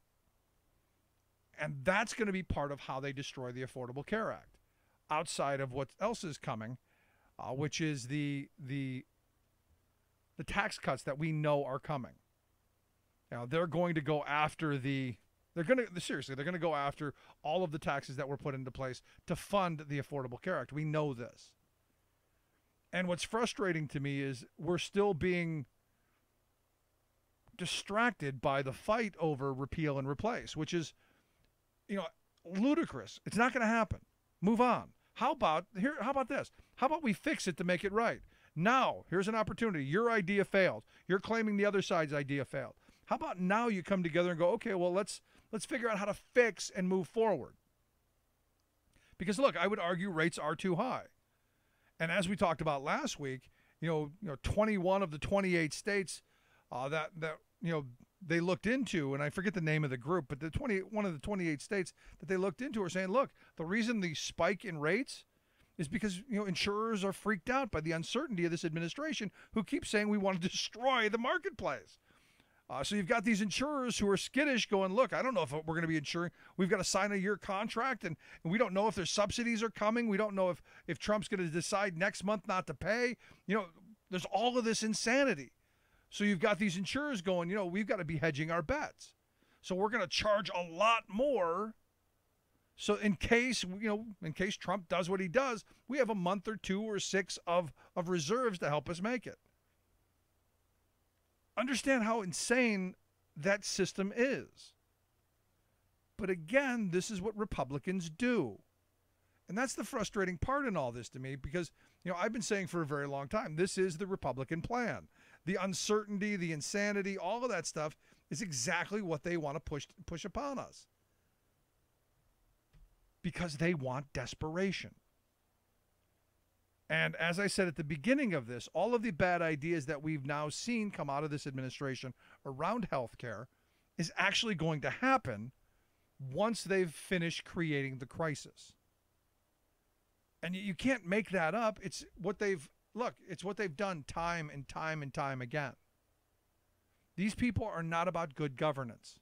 And that's going to be part of how they destroy the Affordable Care Act, outside of what else is coming, which is the tax cuts that we know are coming. Now, they're going to go after they're going to go after all of the taxes that were put into place to fund the Affordable Care Act. We know this. And what's frustrating to me is we're still being distracted by the fight over repeal and replace, which is, ludicrous. It's not going to happen. Move on. How about this? How about we fix it to make it right? Now, here's an opportunity. Your idea failed. You're claiming the other side's idea failed. How about now you come together and go, okay, well, let's figure out how to fix and move forward. Because look, I would argue rates are too high. And as we talked about last week, 21 of the 28 states that they looked into, and I forget the name of the group, but one of the 28 states that they looked into are saying, look, the reason the spike in rates is because insurers are freaked out by the uncertainty of this administration who keeps saying we want to destroy the marketplace. So you've got these insurers who are skittish going, look, I don't know if we're going to be insuring. We've got to sign a year contract, and we don't know if their subsidies are coming. We don't know if Trump's going to decide next month not to pay. There's all of this insanity. So you've got these insurers going, we've got to be hedging our bets. So we're going to charge a lot more. So in case Trump does what he does, we have a month or 2 or 6 of reserves to help us make it. Understand how insane that system is. But again, this is what Republicans do. And that's the frustrating part in all this to me because, I've been saying for a very long time, this is the Republican plan. The uncertainty, the insanity, all of that stuff is exactly what they want to push upon us. Because they want desperation. And as I said at the beginning of this, all of the bad ideas that we've now seen come out of this administration around health care is actually going to happen once they've finished creating the crisis. And you can't make that up. It's what they've done time and time and time again. These people are not about good governance.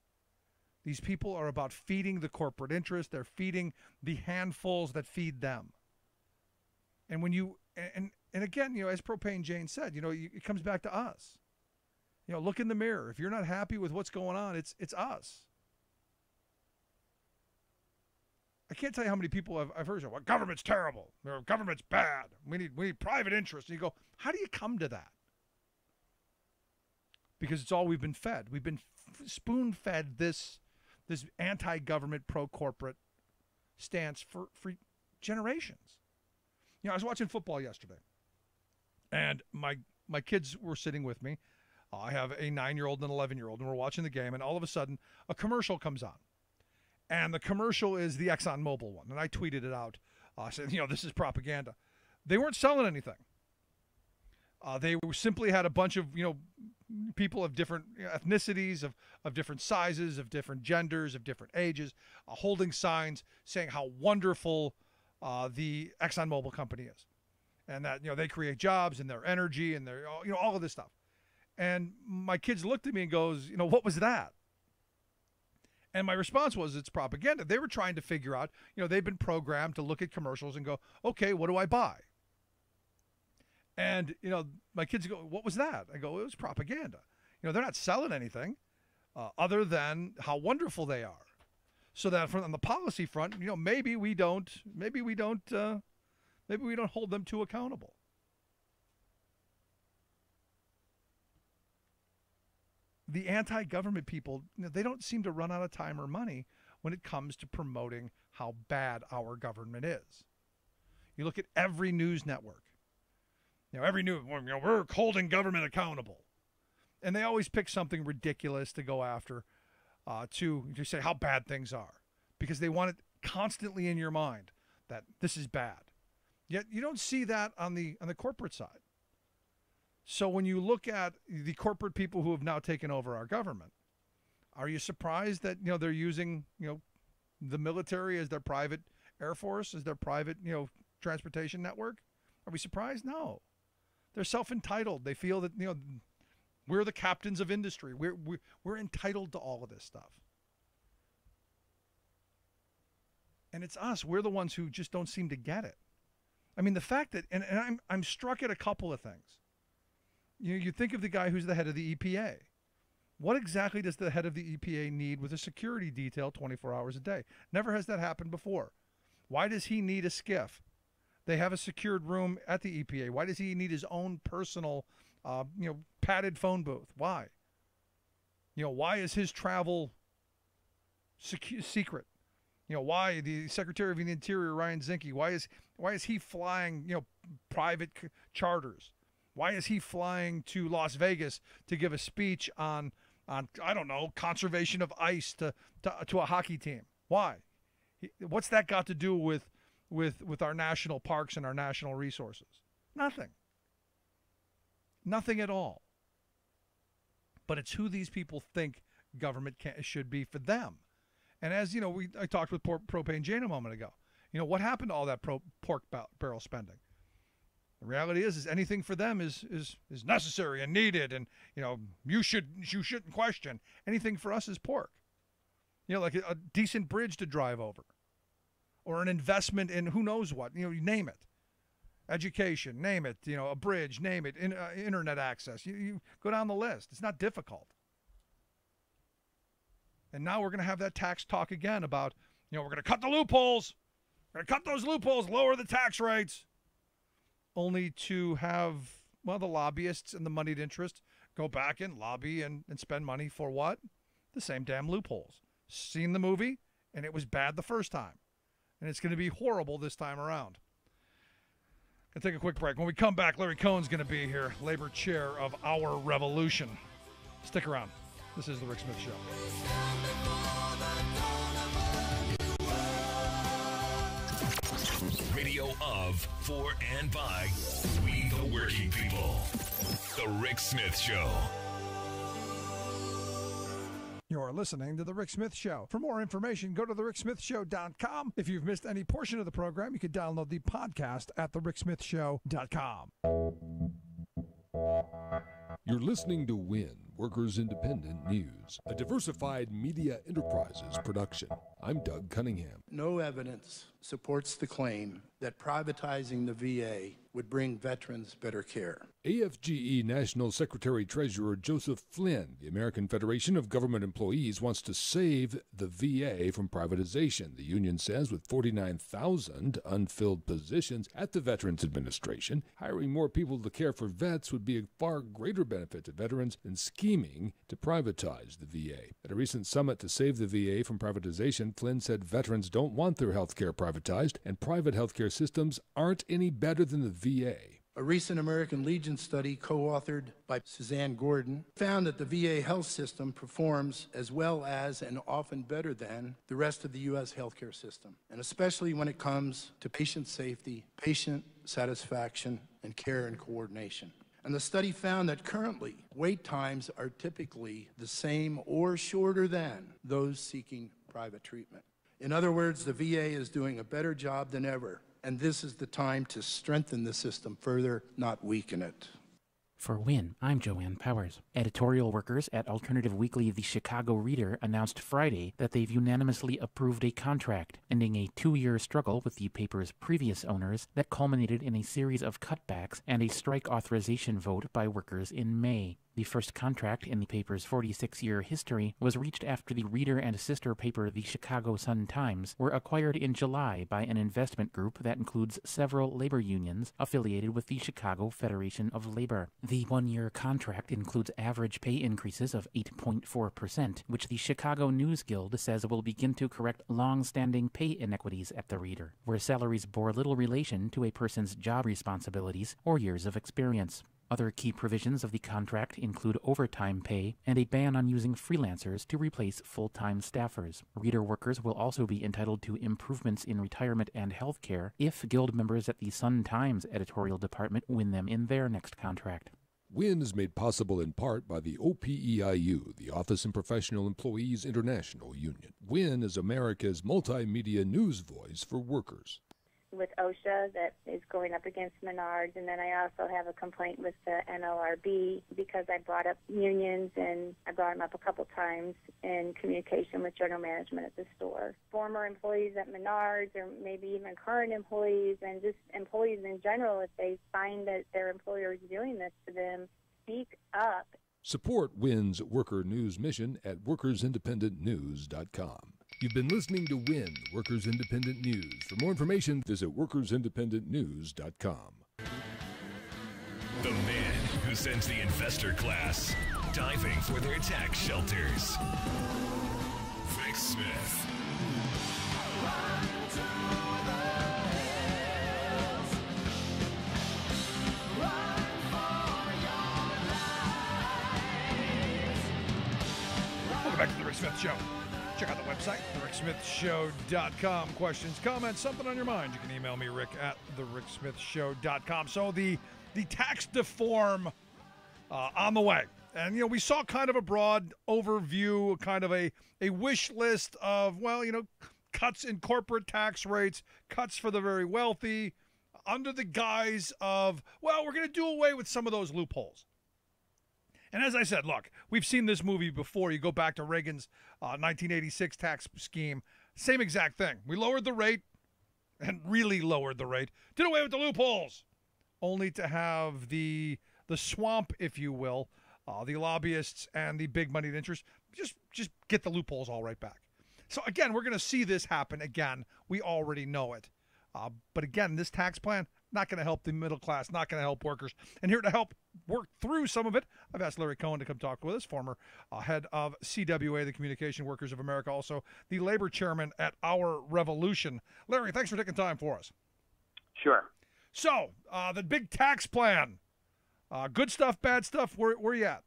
These people are about feeding the corporate interest. They're feeding the handfuls that feed them. And when you, and again, as Propane Jane said, it comes back to us. Look in the mirror. If you're not happy with what's going on, it's us. I can't tell you how many people I've heard say, well, government's terrible. Government's bad. We need private interest. And you go, how do you come to that? Because it's all we've been fed. We've been spoon-fed this anti-government, pro-corporate stance for generations. I was watching football yesterday, and my kids were sitting with me. I have a 9-year-old and an 11-year-old, and we're watching the game, and all of a sudden, a commercial comes on. And the commercial is the ExxonMobil one. And I tweeted it out. I said, this is propaganda. They weren't selling anything. They simply had a bunch of, people of different ethnicities, of different sizes, of different genders, of different ages, holding signs saying how wonderful the ExxonMobil company is. And that, they create jobs and their energy and their, all of this stuff. And my kids looked at me and goes, what was that? And my response was, it's propaganda. They were trying to figure out, they've been programmed to look at commercials and go, okay, what do I buy? And, my kids go, what was that? I go, it was propaganda. They're not selling anything other than how wonderful they are. So that on the policy front, maybe we don't hold them too accountable. The anti-government people, they don't seem to run out of time or money when it comes to promoting how bad our government is. You look at every news network. We're holding government accountable. And they always pick something ridiculous to go after to say how bad things are. Because they want it constantly in your mind that this is bad. Yet you don't see that on the corporate side. So when you look at the corporate people who have now taken over our government, are you surprised that they're using the military as their private air force, as their private transportation network? Are we surprised? No. They're self-entitled. They feel that we're the captains of industry. We're entitled to all of this stuff. And it's us. We're the ones who just don't seem to get it. I mean, the fact that, and I'm struck at a couple of things. You think of the guy who's the head of the EPA. What exactly does the head of the EPA need with a security detail 24 hours a day? Never has that happened before. Why does he need a skiff? They have a secured room at the EPA. Why does he need his own personal, padded phone booth? Why? Why is his travel secret? Why the Secretary of the Interior, Ryan Zinke, why is he flying, private charters? Why is he flying to Las Vegas to give a speech on I don't know, conservation of ice to a hockey team? Why? What's that got to do with our national parks and our national resources? Nothing. Nothing at all. But it's who these people think government should be for them. And as I talked with Propane Jane a moment ago. What happened to all that pork barrel spending? The reality is anything for them is necessary and needed, and you shouldn't question. Anything for us is pork. Like a decent bridge to drive over, or an investment in who knows what. You name it. Education, name it. A bridge, name it. Internet access. You go down the list. It's not difficult. And now we're going to have that tax talk again about we're going to cut the loopholes. We're going to cut those loopholes, lower the tax rates. Only to have, the lobbyists and the moneyed interest go back and lobby and spend money for what? The same damn loopholes. Seen the movie, and it was bad the first time. and it's going to be horrible this time around. Going to take a quick break. When we come back, Larry Cohen's going to be here, labor chair of our revolution. Stick around. This is The Rick Smith Show. Radio of, for, and by we the working people. The Rick Smith Show. You're listening to The Rick Smith Show. For more information, go to thericksmithshow.com. If you've missed any portion of the program, you can download the podcast at thericksmithshow.com. You're listening to WIN, Workers Independent News, a diversified media enterprises production. I'm Doug Cunningham. No evidence supports the claim that privatizing the VA would bring veterans better care. AFGE National Secretary Treasurer Joseph Flynn, the American Federation of Government Employees, wants to save the VA from privatization, the union says, with 49,000 unfilled positions at the Veterans Administration. Hiring more people to care for vets would be a far greater benefit to veterans than scheming to privatize the VA. At a recent summit to save the VA from privatization, Flynn said veterans don't want their health care privatized, and private health care systems aren't any better than the VA. A recent American Legion study co-authored by Suzanne Gordon found that the VA health system performs as well as and often better than the rest of the U.S. healthcare system, and especially when it comes to patient safety, patient satisfaction, and care and coordination. And the study found that currently, wait times are typically the same or shorter than those seeking private treatment. In other words, the VA is doing a better job than ever, and this is the time to strengthen the system further, not weaken it. For WIN, I'm Joanne Powers. Editorial workers at alternative weekly The Chicago Reader announced Friday that they've unanimously approved a contract, ending a 2-year struggle with the paper's previous owners that culminated in a series of cutbacks and a strike authorization vote by workers in May. The first contract in the paper's 46-year history was reached after the Reader and sister paper The Chicago Sun-Times were acquired in July by an investment group that includes several labor unions affiliated with the Chicago Federation of Labor. The 1-year contract includes average pay increases of 8.4%, which the Chicago News Guild says will begin to correct long-standing pay inequities at the Reader, where salaries bore little relation to a person's job responsibilities or years of experience. Other key provisions of the contract include overtime pay and a ban on using freelancers to replace full-time staffers. Reader workers will also be entitled to improvements in retirement and health care if Guild members at the Sun-Times editorial department win them in their next contract. WIN is made possible in part by the OPEIU, the Office and Professional Employees International Union. WIN is America's multimedia news voice for workers. With OSHA that is going up against Menards, and then I also have a complaint with the NLRB because I brought up unions, and I brought them up a couple times in communication with general management at the store. Former employees at Menards, or maybe even current employees, and just employees in general, if they find that their employer is doing this to them, speak up. Support WIN's worker news mission at workersindependentnews.com. You've been listening to WIN, Workers Independent News. For more information, visit workersindependentnews.com. The man who sends the investor class diving for their tax shelters. Rick Smith. Welcome back to the Rick Smith Show. Check out the website, thericksmithshow.com. Questions, comments, something on your mind, you can email me, Rick, at thericksmithshow.com. So the tax reform on the way. And, you know, we saw kind of a broad overview, kind of a wish list of, well, you know, cuts in corporate tax rates, cuts for the very wealthy, under the guise of, well, we're going to do away with some of those loopholes. And as I said, look, we've seen this movie before. You go back to Reagan's 1986 tax scheme. Same exact thing. We lowered the rate and really lowered the rate. Did away with the loopholes. Only to have the swamp, if you will, the lobbyists and the big moneyed interests just get the loopholes all right back. So, again, we're going to see this happen again. We already know it. But, again, this tax plan, not going to help the middle class, not going to help workers. And here to help work through some of it, I've asked Larry Cohen to come talk with us, former head of CWA, the Communication Workers of America, also the labor chairman at Our Revolution. Larry, thanks for taking time for us. Sure. So, the big tax plan, good stuff, bad stuff, where you at?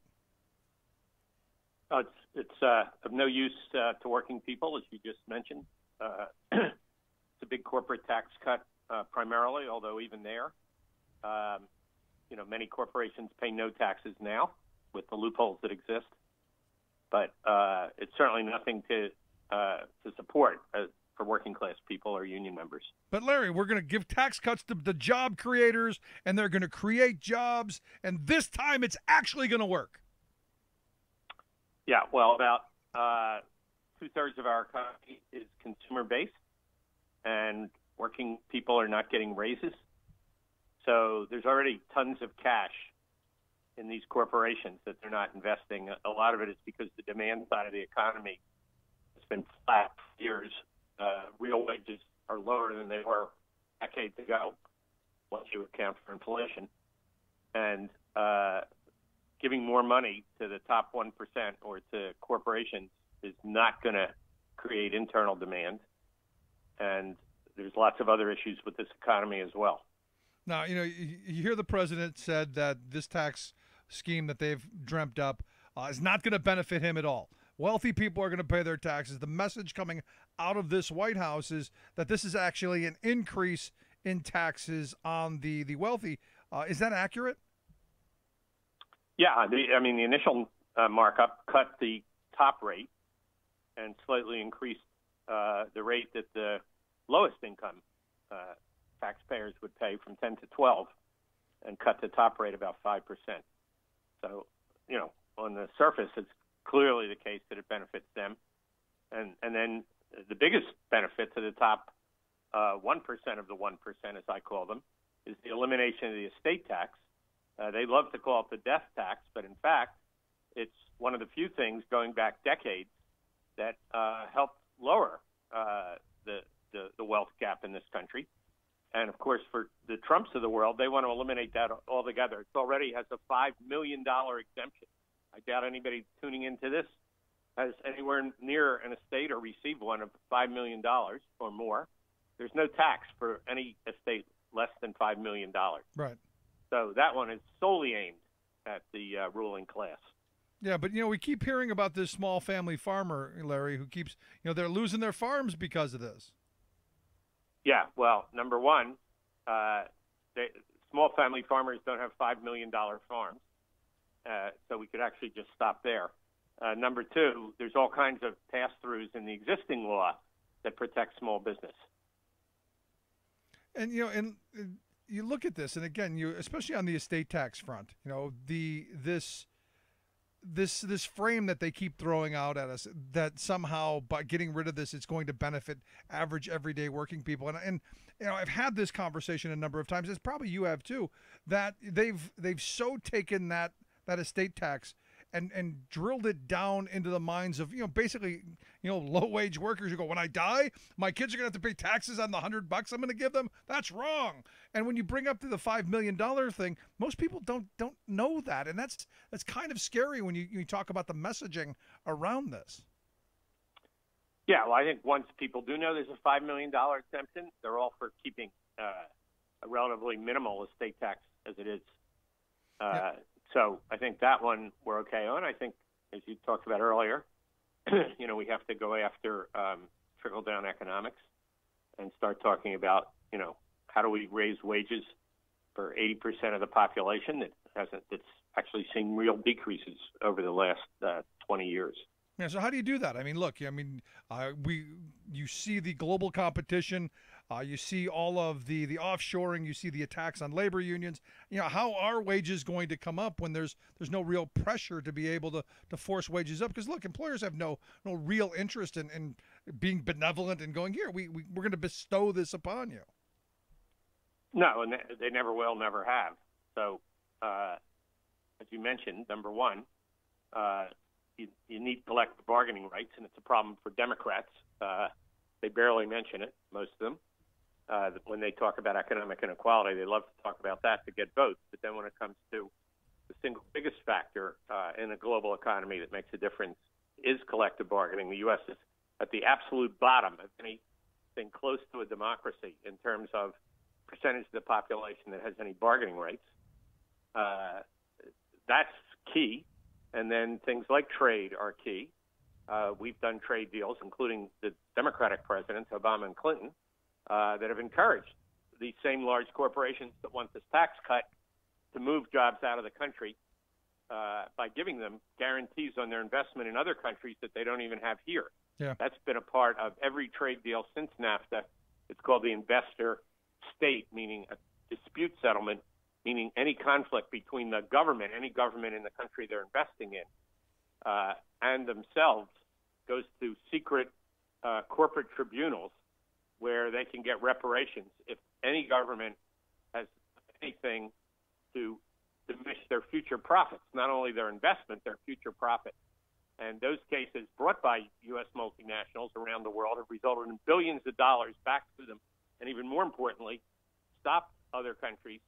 It's of no use to working people, as you just mentioned. It's a big corporate tax cut primarily, although even there, many corporations pay no taxes now with the loopholes that exist. But it's certainly nothing to support for working class people or union members. But Larry, we're going to give tax cuts to the job creators, and they're going to create jobs, and this time it's actually going to work. Yeah, well, about 2/3 of our economy is consumer-based, and working people are not getting raises. So there's already tons of cash in these corporations that they're not investing. A lot of it is because the demand side of the economy has been flat for years. Real wages are lower than they were decades ago, once you account for inflation. And giving more money to the top 1% or to corporations is not going to create internal demand. And there's lots of other issues with this economy as well. Now, you hear the president said that this tax scheme that they've dreamt up is not going to benefit him at all. Wealthy people are going to pay their taxes. The message coming out of this White House is that this is actually an increase in taxes on the wealthy. Is that accurate? Yeah, the initial markup cut the top rate and slightly increased the rate that the lowest income taxpayers would pay from 10 to 12 and cut the top rate about 5%. So, on the surface, it's clearly the case that it benefits them. And then the biggest benefit to the top 1% of the 1%, as I call them, is the elimination of the estate tax. They love to call it the death tax, but in fact, it's one of the few things going back decades that helped lower the wealth gap in this country. And of course, for the Trumps of the world, they want to eliminate that altogether. It already has a $5 million exemption. I doubt anybody tuning into this has anywhere near an estate or received one of $5 million or more. There's no tax for any estate less than $5 million. Right. So that one is solely aimed at the ruling class. Yeah, but, we keep hearing about this small family farmer, Larry, who keeps, they're losing their farms because of this. Yeah, well, number one, small family farmers don't have $5 million farms, so we could actually just stop there. Number two, there's all kinds of pass-throughs in the existing law that protect small business. And, and you look at this, and again, especially on the estate tax front, this frame that they keep throwing out at us, that somehow by getting rid of this, it's going to benefit average everyday working people. And I've had this conversation a number of times, as probably you have too, that they've so taken that estate tax and drilled it down into the minds of, basically, low-wage workers who go, when I die, my kids are going to have to pay taxes on the $100 I'm going to give them. That's wrong. And when you bring up the $5 million thing, most people don't know that. And that's kind of scary when you talk about the messaging around this. Yeah, well, I think once people do know there's a $5 million exemption, they're all for keeping a relatively minimal estate tax as it is. Yeah. So I think that one we're okay on. I think, as you talked about earlier, we have to go after trickle-down economics and start talking about, how do we raise wages for 80% of the population that's actually seen real decreases over the last 20 years. Yeah. So how do you do that? I mean, look, you see the global competition. You see all of the offshoring. You see the attacks on labor unions. How are wages going to come up when there's no real pressure to be able to force wages up? Because look, employers have no real interest in being benevolent and going, here, we're going to bestow this upon you. No, and they never will, never have. So, as you mentioned, number one, you need collective bargaining rights, and it's a problem for Democrats. They barely mention it, most of them. When they talk about economic inequality, they love to talk about that to get votes. But then when it comes to the single biggest factor in a global economy that makes a difference is collective bargaining. The U.S. is at the absolute bottom of anything close to a democracy in terms of percentage of the population that has any bargaining rights. That's key. And then things like trade are key. We've done trade deals, including the Democratic presidents, Obama and Clinton, that have encouraged these same large corporations that want this tax cut to move jobs out of the country by giving them guarantees on their investment in other countries that they don't even have here. Yeah. That's been a part of every trade deal since NAFTA. It's called the investor state, meaning a dispute settlement, meaning any conflict between the government, any government in the country they're investing in, and themselves goes to secret corporate tribunals where they can get reparations if any government has anything to diminish their future profits, not only their investment, their future profit. And those cases brought by U.S. multinationals around the world have resulted in billions of dollars back to them, and even more importantly, stopped other countries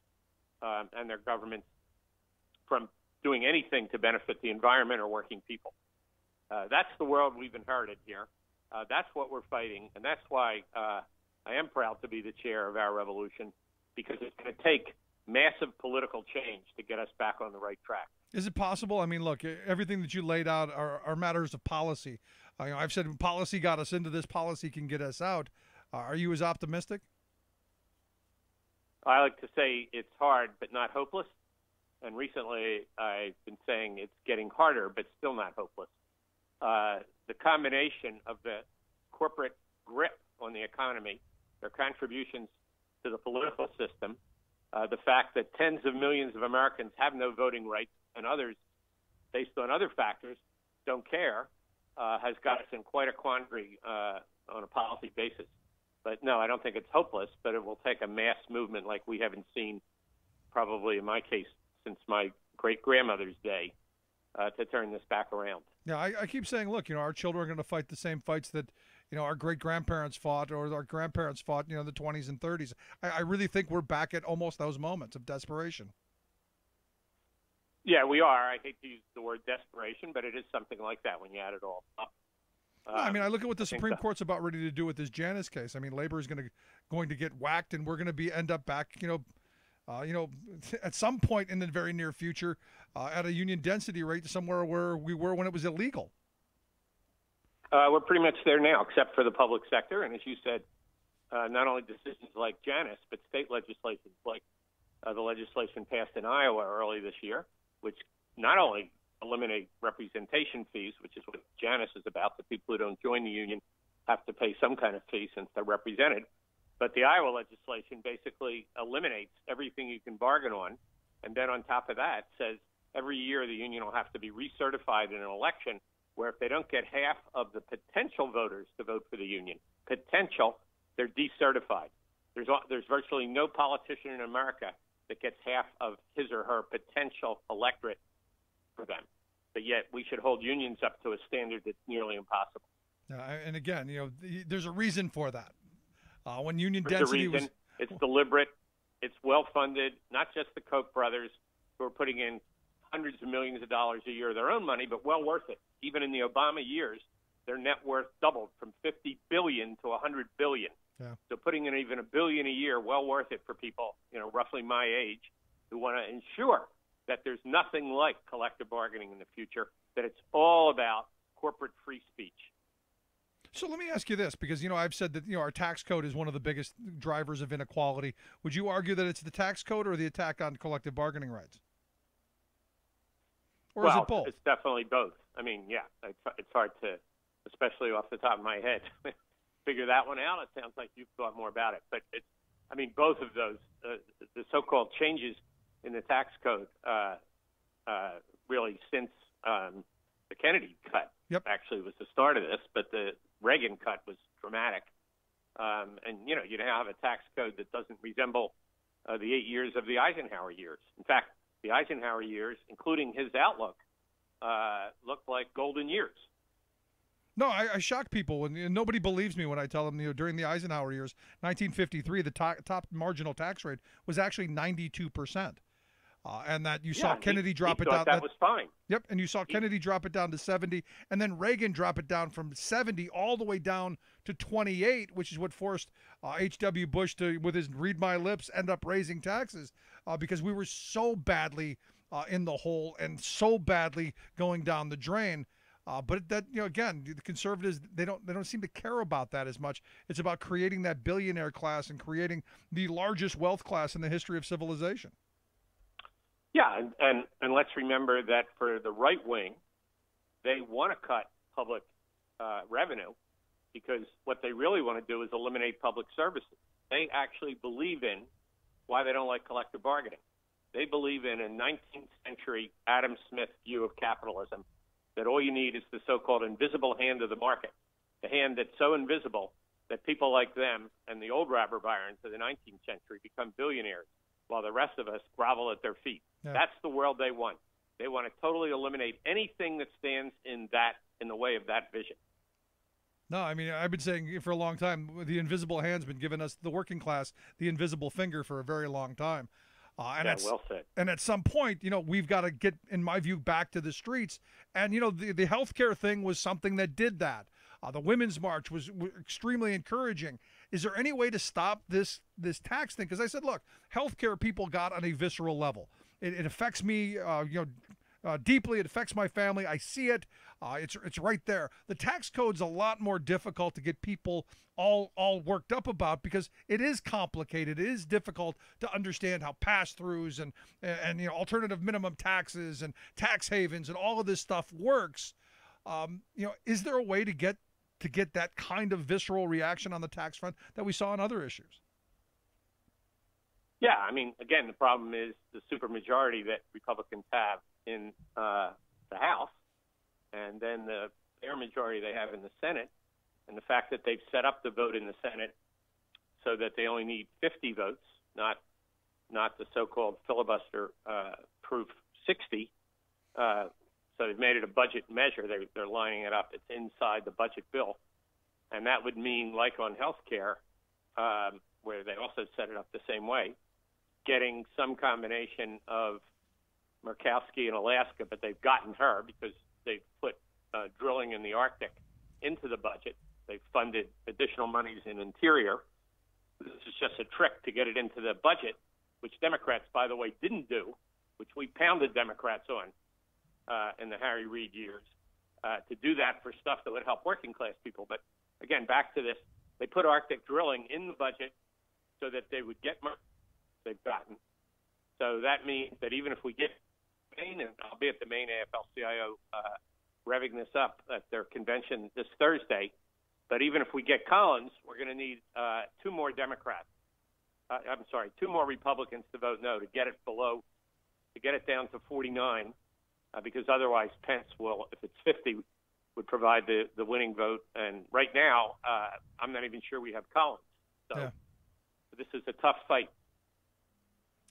and their governments from doing anything to benefit the environment or working people. That's the world we've inherited here. That's what we're fighting, and that's why I am proud to be the chair of our revolution, because it's going to take massive political change to get us back on the right track. Is it possible? I mean, look, everything that you laid out are matters of policy. I've said policy got us into this, policy can get us out. Are you as optimistic? I like to say it's hard, but not hopeless. And recently I've been saying it's getting harder, but still not hopeless. The combination of the corporate grip on the economy, their contributions to the political system, the fact that tens of millions of Americans have no voting rights and others, based on other factors, don't care, has got us in quite a quandary on a policy basis. But no, I don't think it's hopeless, but it will take a mass movement like we haven't seen, probably in my case, since my great-grandmother's day, to turn this back around. Yeah, I keep saying, look, our children are going to fight the same fights that, our great-grandparents fought or our grandparents fought, in the 20s and 30s. I really think we're back at almost those moments of desperation. Yeah, we are. I hate to use the word desperation, but it is something like that when you add it all up. I mean, I look at what the Supreme Court's about ready to do with this Janus case. I mean, labor is going to get whacked, and we're going to end up back, at some point in the very near future, at a union density rate somewhere where we were when it was illegal. We're pretty much there now, except for the public sector. And as you said, not only decisions like Janus, but state legislation like the legislation passed in Iowa early this year, which not only eliminate representation fees, which is what Janus is about, the people who don't join the union have to pay some kind of fee since they're represented. But the Iowa legislation basically eliminates everything you can bargain on. And then on top of that says every year the union will have to be recertified in an election where if they don't get half of the potential voters to vote for the union, they're decertified. There's virtually no politician in America that gets half of his or her potential electorate for them. But yet we should hold unions up to a standard that's nearly impossible. And again, there's a reason for that. When union There's density a reason. was... It's deliberate. It's well-funded, not just the Koch brothers who are putting in hundreds of millions of dollars a year of their own money, but well worth it. Even in the Obama years, their net worth doubled from $50 billion to $100 billion. Yeah. So putting in even $1 billion a year, well worth it for people, roughly my age, who want to ensure that there's nothing like collective bargaining in the future, that it's all about corporate free speech. So let me ask you this, because, I've said that, our tax code is one of the biggest drivers of inequality. Would you argue that it's the tax code or the attack on collective bargaining rights? Or is it both? It's definitely both. I mean, yeah, it's hard to, especially off the top of my head, figure that one out. It sounds like you've thought more about it. But both of those, the so-called changes in the tax code, really since the Kennedy cut actually was the start of this, but the Reagan cut was dramatic. And, you now have a tax code that doesn't resemble the 8 years of the Eisenhower years. In fact, the Eisenhower years, including his outlook, looked like golden years. No, I shock people when nobody believes me when I tell them, during the Eisenhower years, 1953, the top marginal tax rate was actually 92%. And that you saw Kennedy drop it down. That was fine. Yep, and you saw Kennedy drop it down to 70, and then Reagan drop it down from 70 all the way down to 28, which is what forced H.W. Bush to, with his read my lips, end up raising taxes because we were so badly in the hole and so badly going down the drain. But that, again, the conservatives, they don't seem to care about that as much. It's about creating that billionaire class and creating the largest wealth class in the history of civilization. Yeah, and let's remember that for the right wing, they want to cut public revenue because what they really want to do is eliminate public services. They actually believe in why they don't like collective bargaining. They believe in a 19th century Adam Smith view of capitalism, that all you need is the so-called invisible hand of the market, the hand that's so invisible that people like them and the old robber barons of the 19th century become billionaires, while the rest of us grovel at their feet. Yeah. That's the world they want. They want to totally eliminate anything that stands in the way of that vision. No, I mean, I've been saying for a long time, the invisible hand's been giving us, the working class, the invisible finger for a very long time. Well said. And at some point, we've got to get, in my view, back to the streets. And, the healthcare thing was something that did that. The Women's March was extremely encouraging. Is there any way to stop this tax thing? Because I said, look, healthcare people got on a visceral level. It affects me, deeply. It affects my family. I see it. It's right there. The tax code's a lot more difficult to get people all worked up about because it is complicated. It is difficult to understand how pass-throughs and alternative minimum taxes and tax havens and all of this stuff works. Is there a way to get that kind of visceral reaction on the tax front that we saw on other issues? Yeah, I mean, again, the problem is the supermajority that Republicans have in the House, and then the bare majority they have in the Senate, and the fact that they've set up the vote in the Senate so that they only need 50 votes, not the so-called filibuster-proof 60. So they've made it a budget measure. They're lining it up. It's inside the budget bill. And that would mean, like on health care, where they also set it up the same way, getting some combination of Murkowski in Alaska, but they've gotten her because they've put drilling in the Arctic into the budget. They've funded additional monies in Interior. This is just a trick to get it into the budget, which Democrats, by the way, didn't do, which we pounded Democrats on in the Harry Reid years, to do that for stuff that would help working class people. But again, back to this, they put Arctic drilling in the budget so that they would get money they've gotten. So that means that even if we get Maine, and I'll be at the Maine AFL-CIO revving this up at their convention this Thursday, but even if we get Collins, we're going to need two more Republicans to vote no to get it down to 49, because otherwise Pence will, if it's 50, would provide the winning vote. And right now, I'm not even sure we have Collins. So this is a tough fight.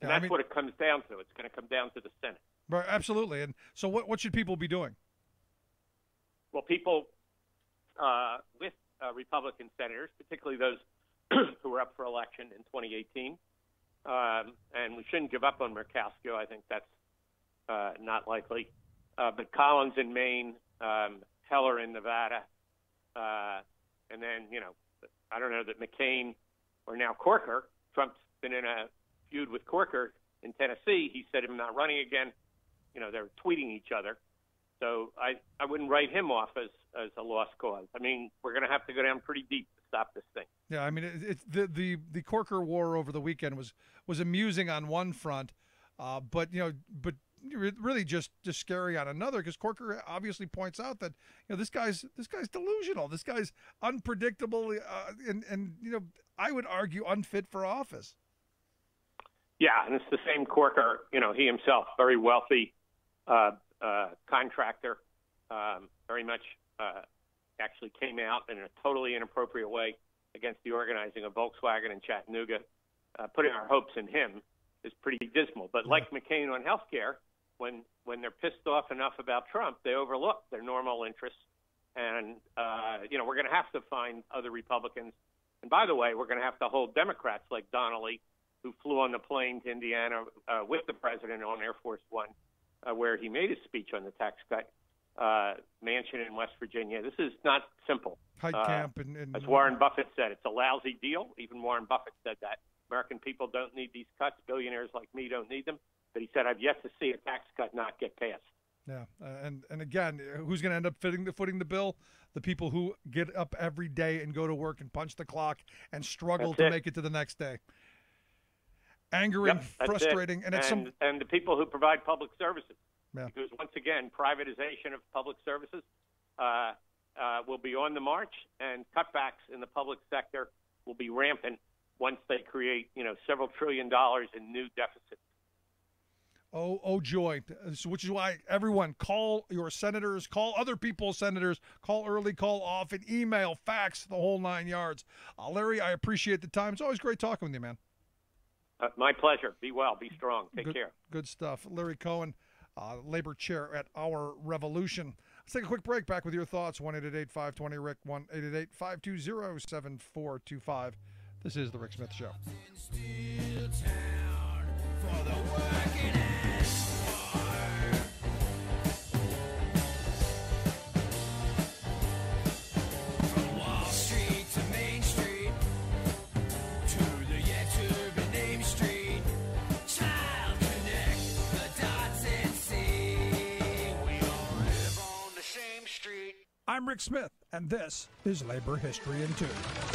And that's what it comes down to. It's going to come down to the Senate. Right, absolutely. And so what should people be doing? Well, people with Republican senators, particularly those who were up for election in 2018, and we shouldn't give up on Murkowski. I think that's not likely. But Collins in Maine, Heller in Nevada, and then, I don't know that McCain or now Corker. Trump's been in a feud with Corker in Tennessee. He said I'm not running again. They're tweeting each other. So I wouldn't write him off as a lost cause. I mean, we're going to have to go down pretty deep to stop this thing. Yeah, I mean, it's the Corker war over the weekend was amusing on one front, but really just scary on another, because Corker obviously points out that this guy's delusional. This guy's unpredictable, and I would argue unfit for office. Yeah, and it's the same Corker. He himself, very wealthy contractor, very much actually came out in a totally inappropriate way against the organizing of Volkswagen in Chattanooga. Putting our hopes in him is pretty dismal. But like McCain on health care, when they're pissed off enough about Trump, they overlook their normal interests And, we're going to have to find other Republicans. And by the way, we're going to have to hold Democrats like Donnelly, who flew on the plane to Indiana with the president on Air Force One, where he made his speech on the tax cut, mansion in West Virginia. This is not simple. Camp and as Warren Buffett said, it's a lousy deal. Even Warren Buffett said that. American people don't need these cuts. Billionaires like me don't need them. But he said, I've yet to see a tax cut not get passed. Yeah, and again, who's going to end up footing the bill? The people who get up every day and go to work and punch the clock and struggle to make it to the next day. Angering, frustrating, and and the people who provide public services. Yeah. Because once again, privatization of public services will be on the march, and cutbacks in the public sector will be rampant once they create, several $1 trillion in new deficits. Oh, joy. So, which is why everyone call your senators, call other people's senators, call early, call often, email, fax, the whole 9 yards. Larry, I appreciate the time. It's always great talking with you, man. My pleasure. Be well. Be strong. Take care. Good stuff. Larry Cohen, labor chair at Our Revolution. Let's take a quick break. Back with your thoughts. 1-888-520-RICK, 1-888-520-7425. This is The Rick Smith Show. I'm Rick Smith, and this is Labor History in 2.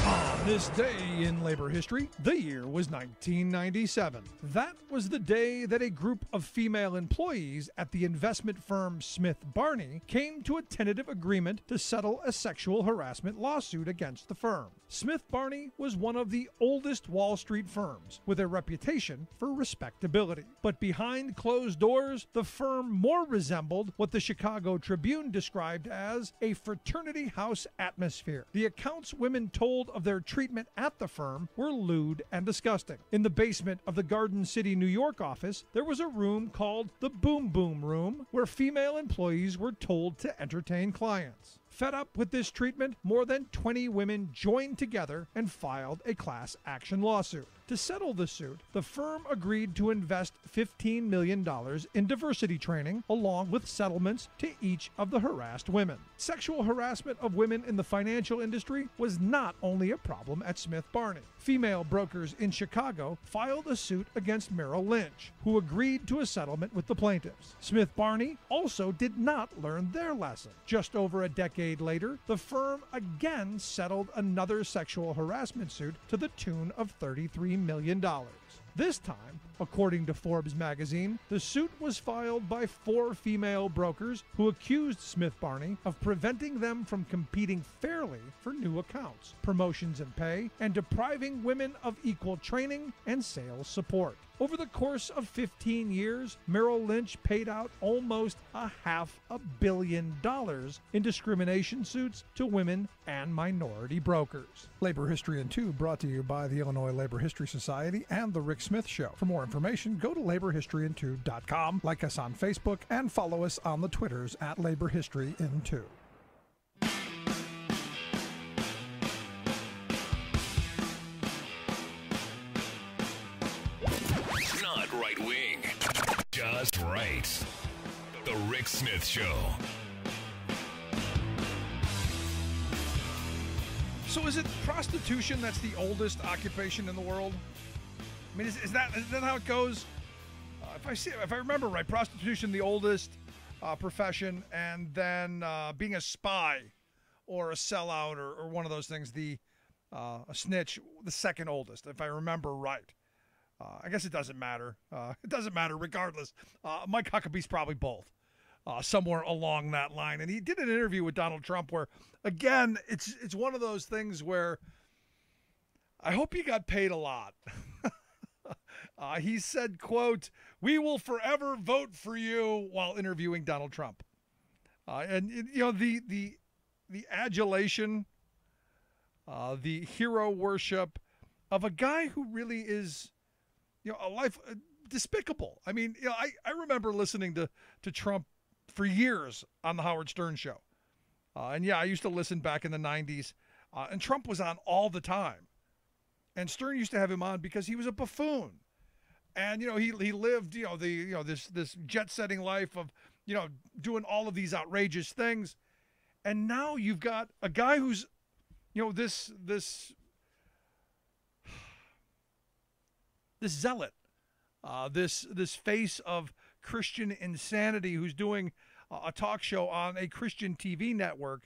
On this day in labor history, the year was 1997. That was the day that a group of female employees at the investment firm Smith Barney came to a tentative agreement to settle a sexual harassment lawsuit against the firm. Smith Barney was one of the oldest Wall Street firms, with a reputation for respectability. But behind closed doors, the firm more resembled what the Chicago Tribune described as a fraternity house atmosphere. The accounts women told of their treatment at the firm were lewd and disgusting. In the basement of the Garden City, New York office, there was a room called the Boom Boom Room, where female employees were told to entertain clients. Fed up with this treatment, more than 20 women joined together and filed a class action lawsuit. To settle the suit, the firm agreed to invest $15 million in diversity training, along with settlements to each of the harassed women. Sexual harassment of women in the financial industry was not only a problem at Smith Barney. Female brokers in Chicago filed a suit against Merrill Lynch, who agreed to a settlement with the plaintiffs. Smith Barney also did not learn their lesson. Just over a decade later, the firm again settled another sexual harassment suit to the tune of $33 million. This time, according to Forbes magazine, the suit was filed by 4 female brokers who accused Smith Barney of preventing them from competing fairly for new accounts, promotions and pay, and depriving women of equal training and sales support. Over the course of 15 years, Merrill Lynch paid out almost $500 million in discrimination suits to women and minority brokers. Labor History in 2 brought to you by the Illinois Labor History Society and The Rick Smith Show. For more information, go to laborhistoryin2.com, like us on Facebook, and follow us on the Twitters at Labor History in 2. Not right wing, just right. The Rick Smith Show. So is it prostitution that's the oldest occupation in the world? I mean, is that how it goes? If I remember right, prostitution the oldest profession, and then being a spy or a sellout or one of those things, a snitch, the second oldest, if I remember right. I guess it doesn't matter. It doesn't matter regardless. Mike Huckabee's probably both. Somewhere along that line. And he did an interview with Donald Trump where, again, it's one of those things where I hope he got paid a lot. He said, quote, "We will forever vote for you," while interviewing Donald Trump. And you know, the adulation, the hero worship of a guy who really is, you know, a life despicable. I mean, you know, I remember listening to Trump for years on the Howard Stern show. And yeah, I used to listen back in the 90s, and Trump was on all the time. And Stern used to have him on because he was a buffoon. And, he lived, this jet-setting life of, doing all of these outrageous things. And now you've got a guy who's, this zealot, this face of Christian insanity who's doing a talk show on a Christian TV network,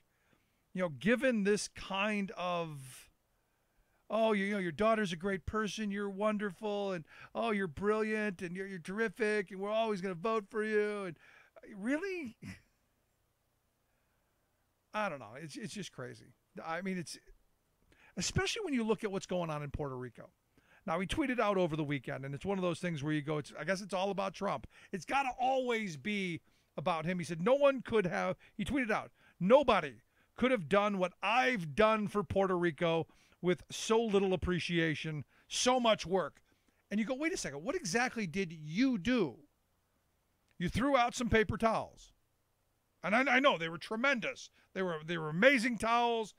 given this kind of, oh, your daughter's a great person, you're wonderful, and oh, you're brilliant, and you're terrific, and we're always going to vote for you, and really, I don't know, it's just crazy. I mean, it's especially when you look at what's going on in Puerto Rico. Now, he tweeted out over the weekend, and it's one of those things where you go, I guess it's all about Trump. It's got to always be about him. He said, he tweeted out, nobody could have done what I've done for Puerto Rico with so little appreciation, so much work. And you go, wait a second, what exactly did you do? You threw out some paper towels. And I know they were tremendous. They were amazing towels.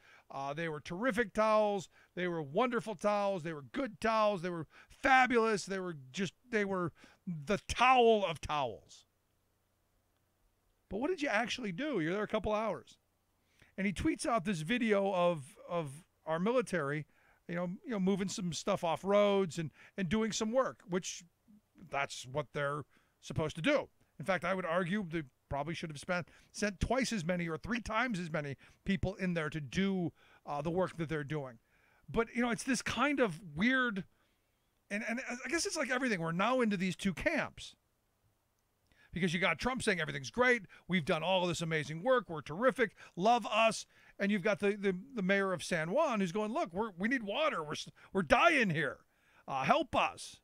They were terrific towels. They were wonderful towels. They were good towels. They were fabulous. They were the towel of towels. But what did you actually do? You're there a couple hours. And he tweets out this video of our military, moving some stuff off roads and doing some work, which that's what they're supposed to do. In fact, I would argue they probably should have sent twice as many or 3 times as many people in there to do the work that they're doing. But, it's this kind of weird, and I guess it's like everything. We're now into these two camps. Because you got Trump saying everything's great, we've done all of this amazing work, we're terrific, love us. And you've got the mayor of San Juan who's going, look, we need water, we're dying here, help us.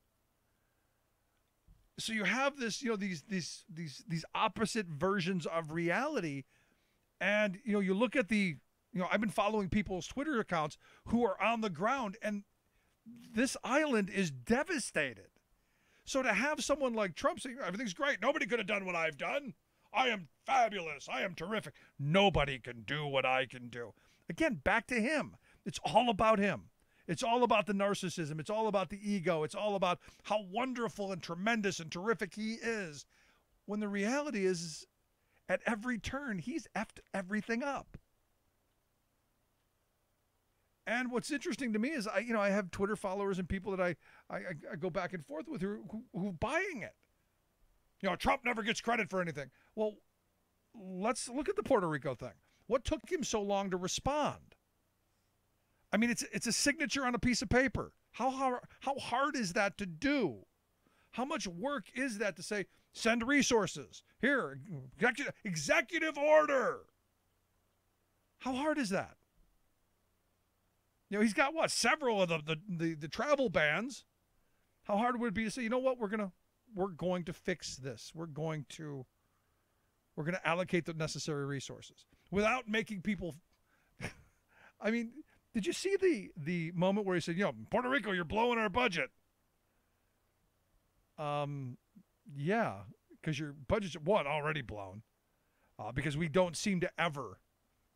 So you have this, these opposite versions of reality, and you look at I've been following people's Twitter accounts who are on the ground, and this island is devastated. So to have someone like Trump saying everything's great, nobody could have done what I've done. I am fabulous. I am terrific. Nobody can do what I can do. Again, back to him. It's all about him. It's all about the narcissism. It's all about the ego. It's all about how wonderful and tremendous and terrific he is. When the reality is, at every turn, he's effed everything up. And what's interesting to me is, I have Twitter followers and people that I go back and forth with who buying it. Trump never gets credit for anything. Well, let's look at the Puerto Rico thing. What took him so long to respond? I mean, it's a signature on a piece of paper. How hard is that to do? How much work is that to say, send resources? Here, executive order. How hard is that? He's got several of the travel bans. How hard would it be to say, you know what, we're going to fix this. We're going to allocate the necessary resources without making people. I mean, did you see the moment where he said, Puerto Rico, you're blowing our budget? Yeah, because your budget's already blown, because we don't seem to ever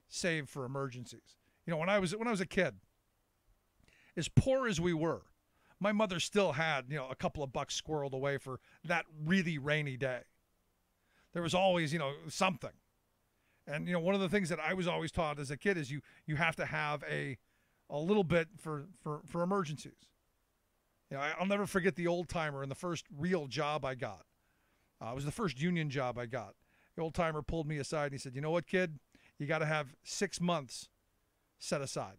save for emergencies. When I was a kid, as poor as we were, my mother still had, a couple of bucks squirreled away for that really rainy day. There was always, something. And, one of the things that I was always taught as a kid is you have to have a little bit for emergencies. I'll never forget the old timer and the first real job I got. It was the first union job I got. The old timer pulled me aside and he said, you know what, kid? You got to have 6 months set aside.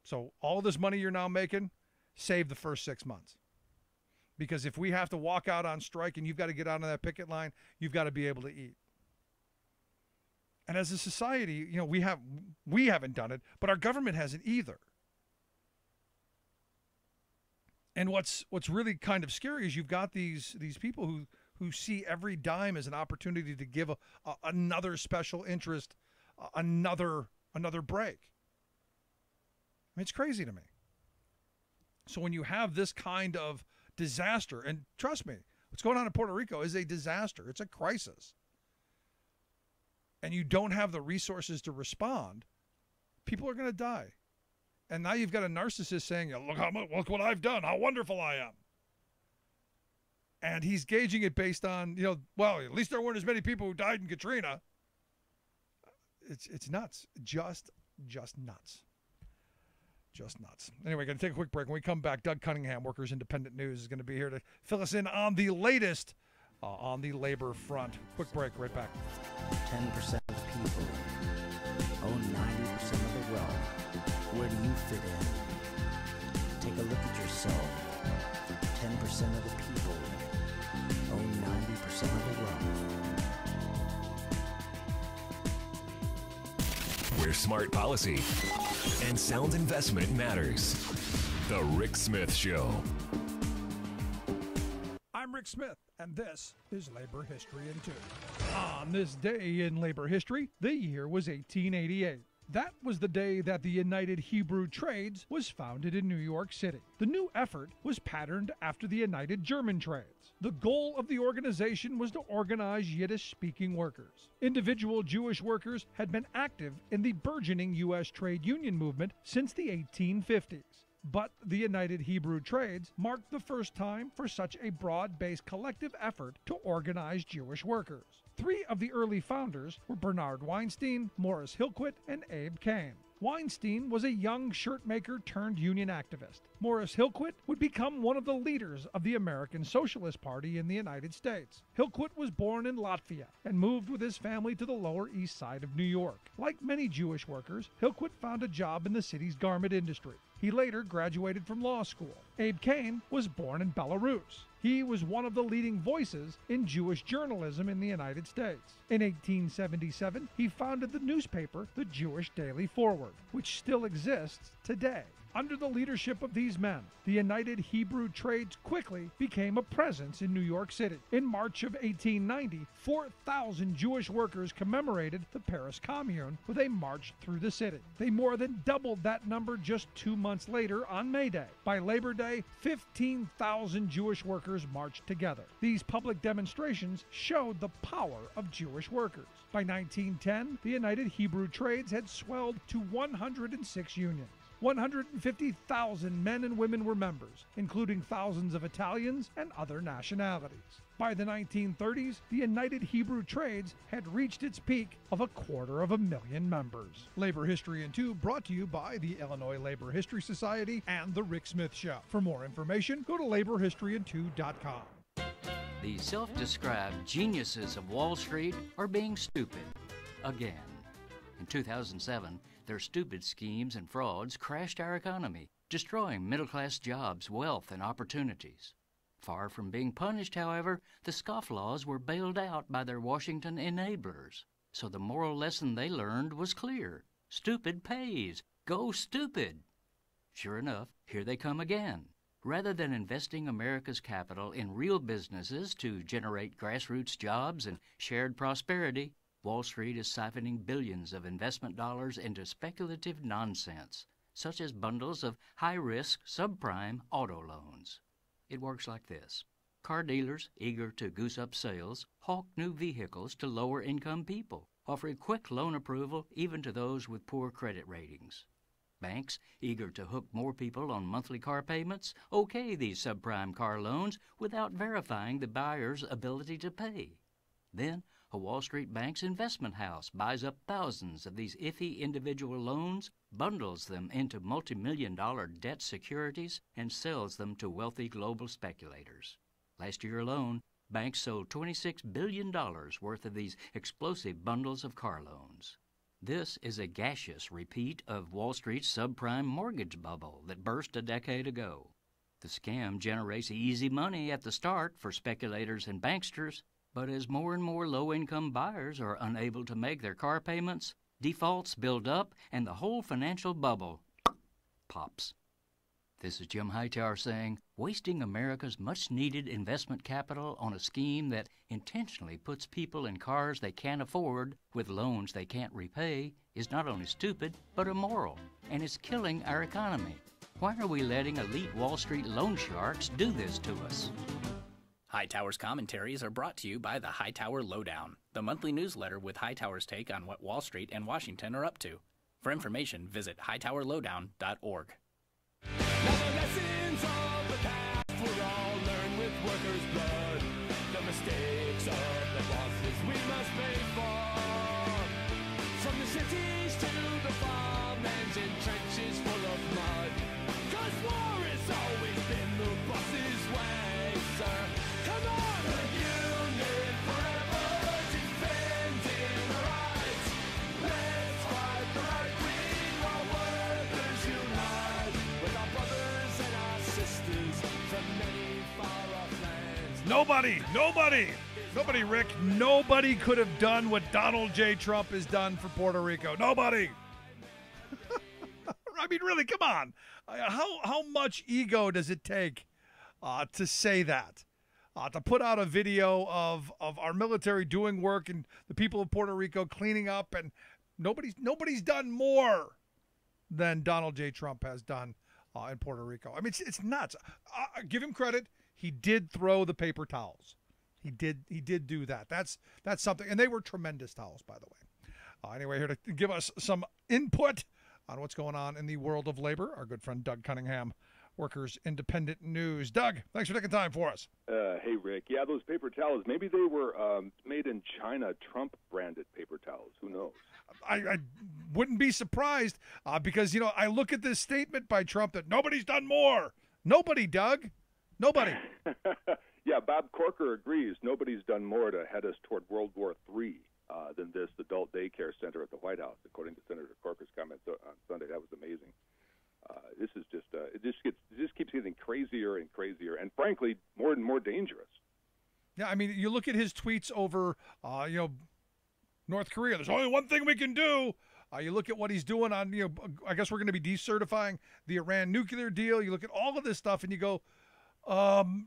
So all this money you're now making, save the first 6 months. Because if we have to walk out on strike and you've got to get out on that picket line, you've got to be able to eat. And as a society, we haven't done it, but our government hasn't either. And what's really kind of scary is you've got these people who see every dime as an opportunity to give another special interest, another break. I mean, it's crazy to me. So when you have this kind of disaster, and trust me, what's going on in Puerto Rico is a disaster. It's a crisis. and you don't have the resources to respond, people are going to die. And now you've got a narcissist saying, look what I've done, how wonderful I am. And he's gauging it based on, well, at least there weren't as many people who died in Katrina. It's nuts. Just nuts. Just nuts. Anyway, going to take a quick break. When we come back, Doug Cunningham, Workers Independent News, is going to be here to fill us in on the latest on the labor front. Quick break, right back. 10% of people own 90% of the wealth. Where do you fit in? Take a look at yourself. 10% of the people own 90% of the wealth. Where smart policy and sound investment matters. The Rick Smith Show. I'm Rick Smith, and this is Labor History in 2. On this day in labor history, the year was 1888. That was the day that the United Hebrew Trades was founded in New York City. The new effort was patterned after the United German Trades. The goal of the organization was to organize Yiddish-speaking workers. Individual Jewish workers had been active in the burgeoning U.S. trade union movement since the 1850s. But the United Hebrew Trades marked the first time for such a broad-based collective effort to organize Jewish workers. 3 of the early founders were Bernard Weinstein, Morris Hillquit, and Abe Kane. Weinstein was a young shirt maker turned union activist. Morris Hillquit would become one of the leaders of the American Socialist Party in the United States. Hillquit was born in Latvia and moved with his family to the Lower East Side of New York. Like many Jewish workers, Hillquit found a job in the city's garment industry. He later graduated from law school. Abe Kane was born in Belarus. He was one of the leading voices in Jewish journalism in the United States. In 1877, he founded the newspaper, the Jewish Daily Forward, which still exists today. Under the leadership of these men, the United Hebrew Trades quickly became a presence in New York City. In March of 1890, 4,000 Jewish workers commemorated the Paris Commune with a march through the city. They more than doubled that number just 2 months later on May Day. By Labor Day, 15,000 Jewish workers marched together. These public demonstrations showed the power of Jewish workers. By 1910, the United Hebrew Trades had swelled to 106 unions. 150,000 men and women were members, including thousands of Italians and other nationalities. By the 1930s, the United Hebrew Trades had reached its peak of 250,000 members. Labor History in 2 brought to you by the Illinois Labor History Society and The Rick Smith Show. For more information, go to laborhistoryin2.com. The self-described geniuses of Wall Street are being stupid again. In 2007, their stupid schemes and frauds crashed our economy, destroying middle-class jobs, wealth, and opportunities. Far from being punished, however, the scofflaws were bailed out by their Washington enablers. So the moral lesson they learned was clear. Stupid pays. Go stupid. Sure enough, here they come again. Rather than investing America's capital in real businesses to generate grassroots jobs and shared prosperity, Wall Street is siphoning billions of investment dollars into speculative nonsense, such as bundles of high-risk subprime auto loans. It works like this. Car dealers, eager to goose up sales, hawk new vehicles to lower-income people, offering quick loan approval even to those with poor credit ratings. Banks, eager to hook more people on monthly car payments, okay these subprime car loans without verifying the buyer's ability to pay. Then, a Wall Street bank's investment house buys up thousands of these iffy individual loans, bundles them into multi-million-dollar debt securities, and sells them to wealthy global speculators. Last year alone, banks sold $26 billion worth of these explosive bundles of car loans. This is a gaseous repeat of Wall Street's subprime mortgage bubble that burst a decade ago. The scam generates easy money at the start for speculators and banksters, but as more and more low-income buyers are unable to make their car payments, defaults build up and the whole financial bubble pops. This is Jim Hightower saying, wasting America's much-needed investment capital on a scheme that intentionally puts people in cars they can't afford with loans they can't repay is not only stupid, but immoral, and it's killing our economy. Why are we letting elite Wall Street loan sharks do this to us? Hightower's commentaries are brought to you by the Hightower Lowdown, the monthly newsletter with Hightower's take on what Wall Street and Washington are up to. For information, visit hightowerlowdown.org. Now the lessons of the past were all learned with workers' blood. The mistakes of the bosses we must pay for. From the cities to the farmlands and trenches full of mud. 'Cause war has always been the boss's way, sir. Come on! The union forever defending our rights. Let's fight the right wing while workers unite. With our brothers and our sisters from many far-off lands. Nobody, Rick, nobody could have done what Donald J. Trump has done for Puerto Rico. Nobody. I mean, really, come on. How much ego does it take to say that? To put out a video of our military doing work and the people of Puerto Rico cleaning up, and nobody's done more than Donald J. Trump has done in Puerto Rico. I mean, it's nuts. Give him credit. He did throw the paper towels. He did do that. That's something. And they were tremendous towels, by the way. Anyway, here to give us some input on what's going on in the world of labor, our good friend Doug Cunningham, Workers Independent News. Doug, thanks for taking time for us. Hey, Rick. Yeah, those paper towels, maybe they were made in China, Trump-branded paper towels. Who knows? I wouldn't be surprised because, I look at this statement by Trump that nobody's done more. Nobody, Doug. Nobody. Yeah, Bob Corker agrees. Nobody's done more to head us toward World War III than this adult daycare center at the White House, according to Senator Corker's comments on Sunday. That was amazing. This is just it just keeps getting crazier and crazier, and frankly, more and more dangerous. Yeah, I mean, you look at his tweets over, North Korea. There's only one thing we can do. You look at what he's doing on, I guess we're going to be decertifying the Iran nuclear deal. You look at all of this stuff, and you go,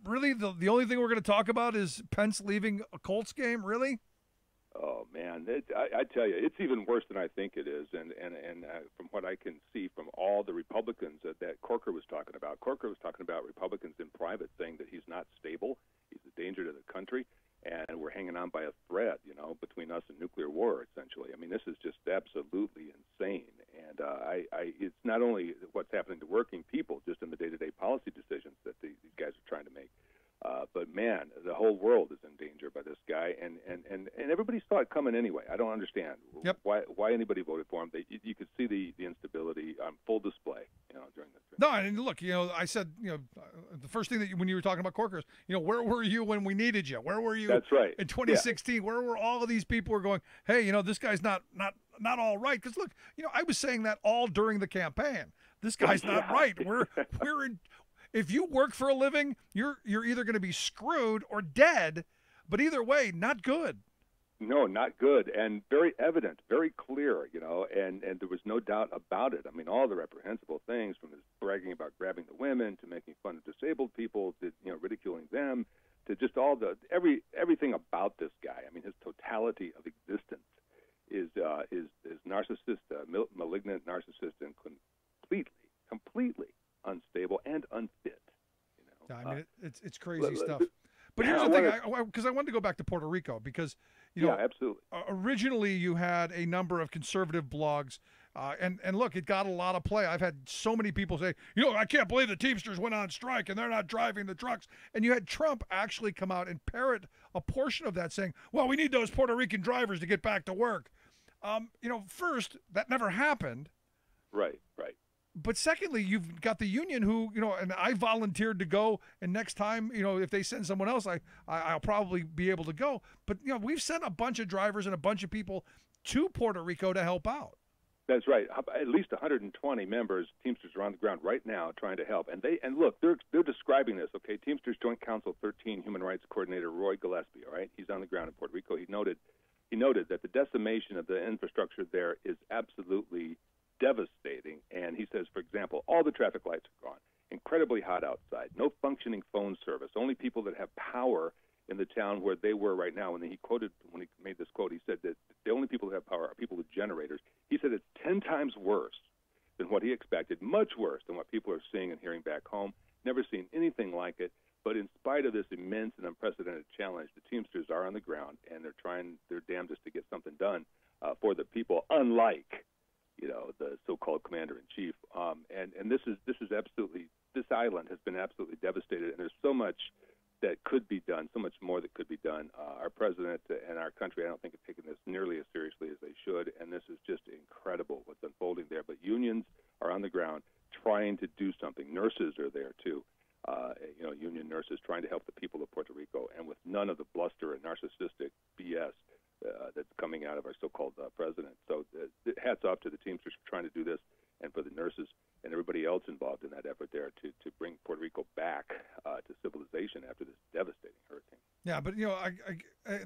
really, the only thing we're going to talk about is Pence leaving a Colts game? Really? Oh man, I tell you, it's even worse than I think it is. And from what I can see from all the Republicans that Corker was talking about Republicans in private saying that he's not stable, he's a danger to the country, and we're hanging on by a thread, between us and nuclear war, essentially. I mean, this is just absolutely insane. And it's not only what's happening to working people, just in the day-to-day policy decisions that these guys are trying to make. But man, the whole world is in danger by this guy, and everybody saw it coming anyway. I don't understand why anybody voted for him. You could see the instability on full display, during this. No, and look, I said, the first thing when you were talking about Corker is, where were you when we needed you? Where were you? That's right. In 2016, Where were all of these people who were going, hey, this guy's not all right? Because look, I was saying that all during the campaign. This guy's not right. We're in. If you work for a living, you're either going to be screwed or dead, but either way, not good. No, not good, and very evident, very clear, and there was no doubt about it. I mean, all the reprehensible things, from his bragging about grabbing the women to making fun of disabled people to ridiculing them, to just all everything about this guy. I mean, his totality of existence is narcissist, malignant narcissist, and completely unstable and unfit. I mean, it's crazy stuff. But here's the thing, because I wanted to go back to Puerto Rico, because absolutely. Originally you had a number of conservative blogs, and look, it got a lot of play. I've had so many people say, I can't believe the Teamsters went on strike and they're not driving the trucks. And you had Trump actually come out and parrot a portion of that, saying, well, we need those Puerto Rican drivers to get back to work. First, that never happened. Right. But secondly, you've got the union who, and I volunteered to go, and next time, if they send someone else, I'll probably be able to go. But, we've sent a bunch of drivers and a bunch of people to Puerto Rico to help out. That's right. At least 120 members, Teamsters, are on the ground right now trying to help. And look, they're describing this, okay? Teamsters Joint Council 13 Human Rights Coordinator Roy Gillespie, all right? He's on the ground in Puerto Rico. He noted that the decimation of the infrastructure there is absolutely devastating. And he says, for example, all the traffic lights are gone, incredibly hot outside, no functioning phone service, only people that have power in the town where they were right now. When he made this quote, he said that the only people who have power are people with generators. He said it's 10 times worse than what he expected, much worse than what people are seeing and hearing back home. Never seen anything like it. But in spite of this immense and unprecedented challenge, the Teamsters are on the ground, and they're trying their damnedest to get something done for the people, unlike, the so-called commander-in-chief. And this is absolutely, this island has been absolutely devastated, and there's so much that could be done, so much more that could be done. Our president and our country, I don't think, have taken this nearly as seriously as they should, and this is just incredible what's unfolding there. But unions are on the ground trying to do something. Nurses are there, too. Union nurses trying to help the people of Puerto Rico, and with none of the bluster and narcissistic BS that's coming out of our so-called president. So hats off to the Teamsters for trying to do this, and for the nurses and everybody else involved in that effort there to bring Puerto Rico back to civilization after this devastating hurricane. Yeah, but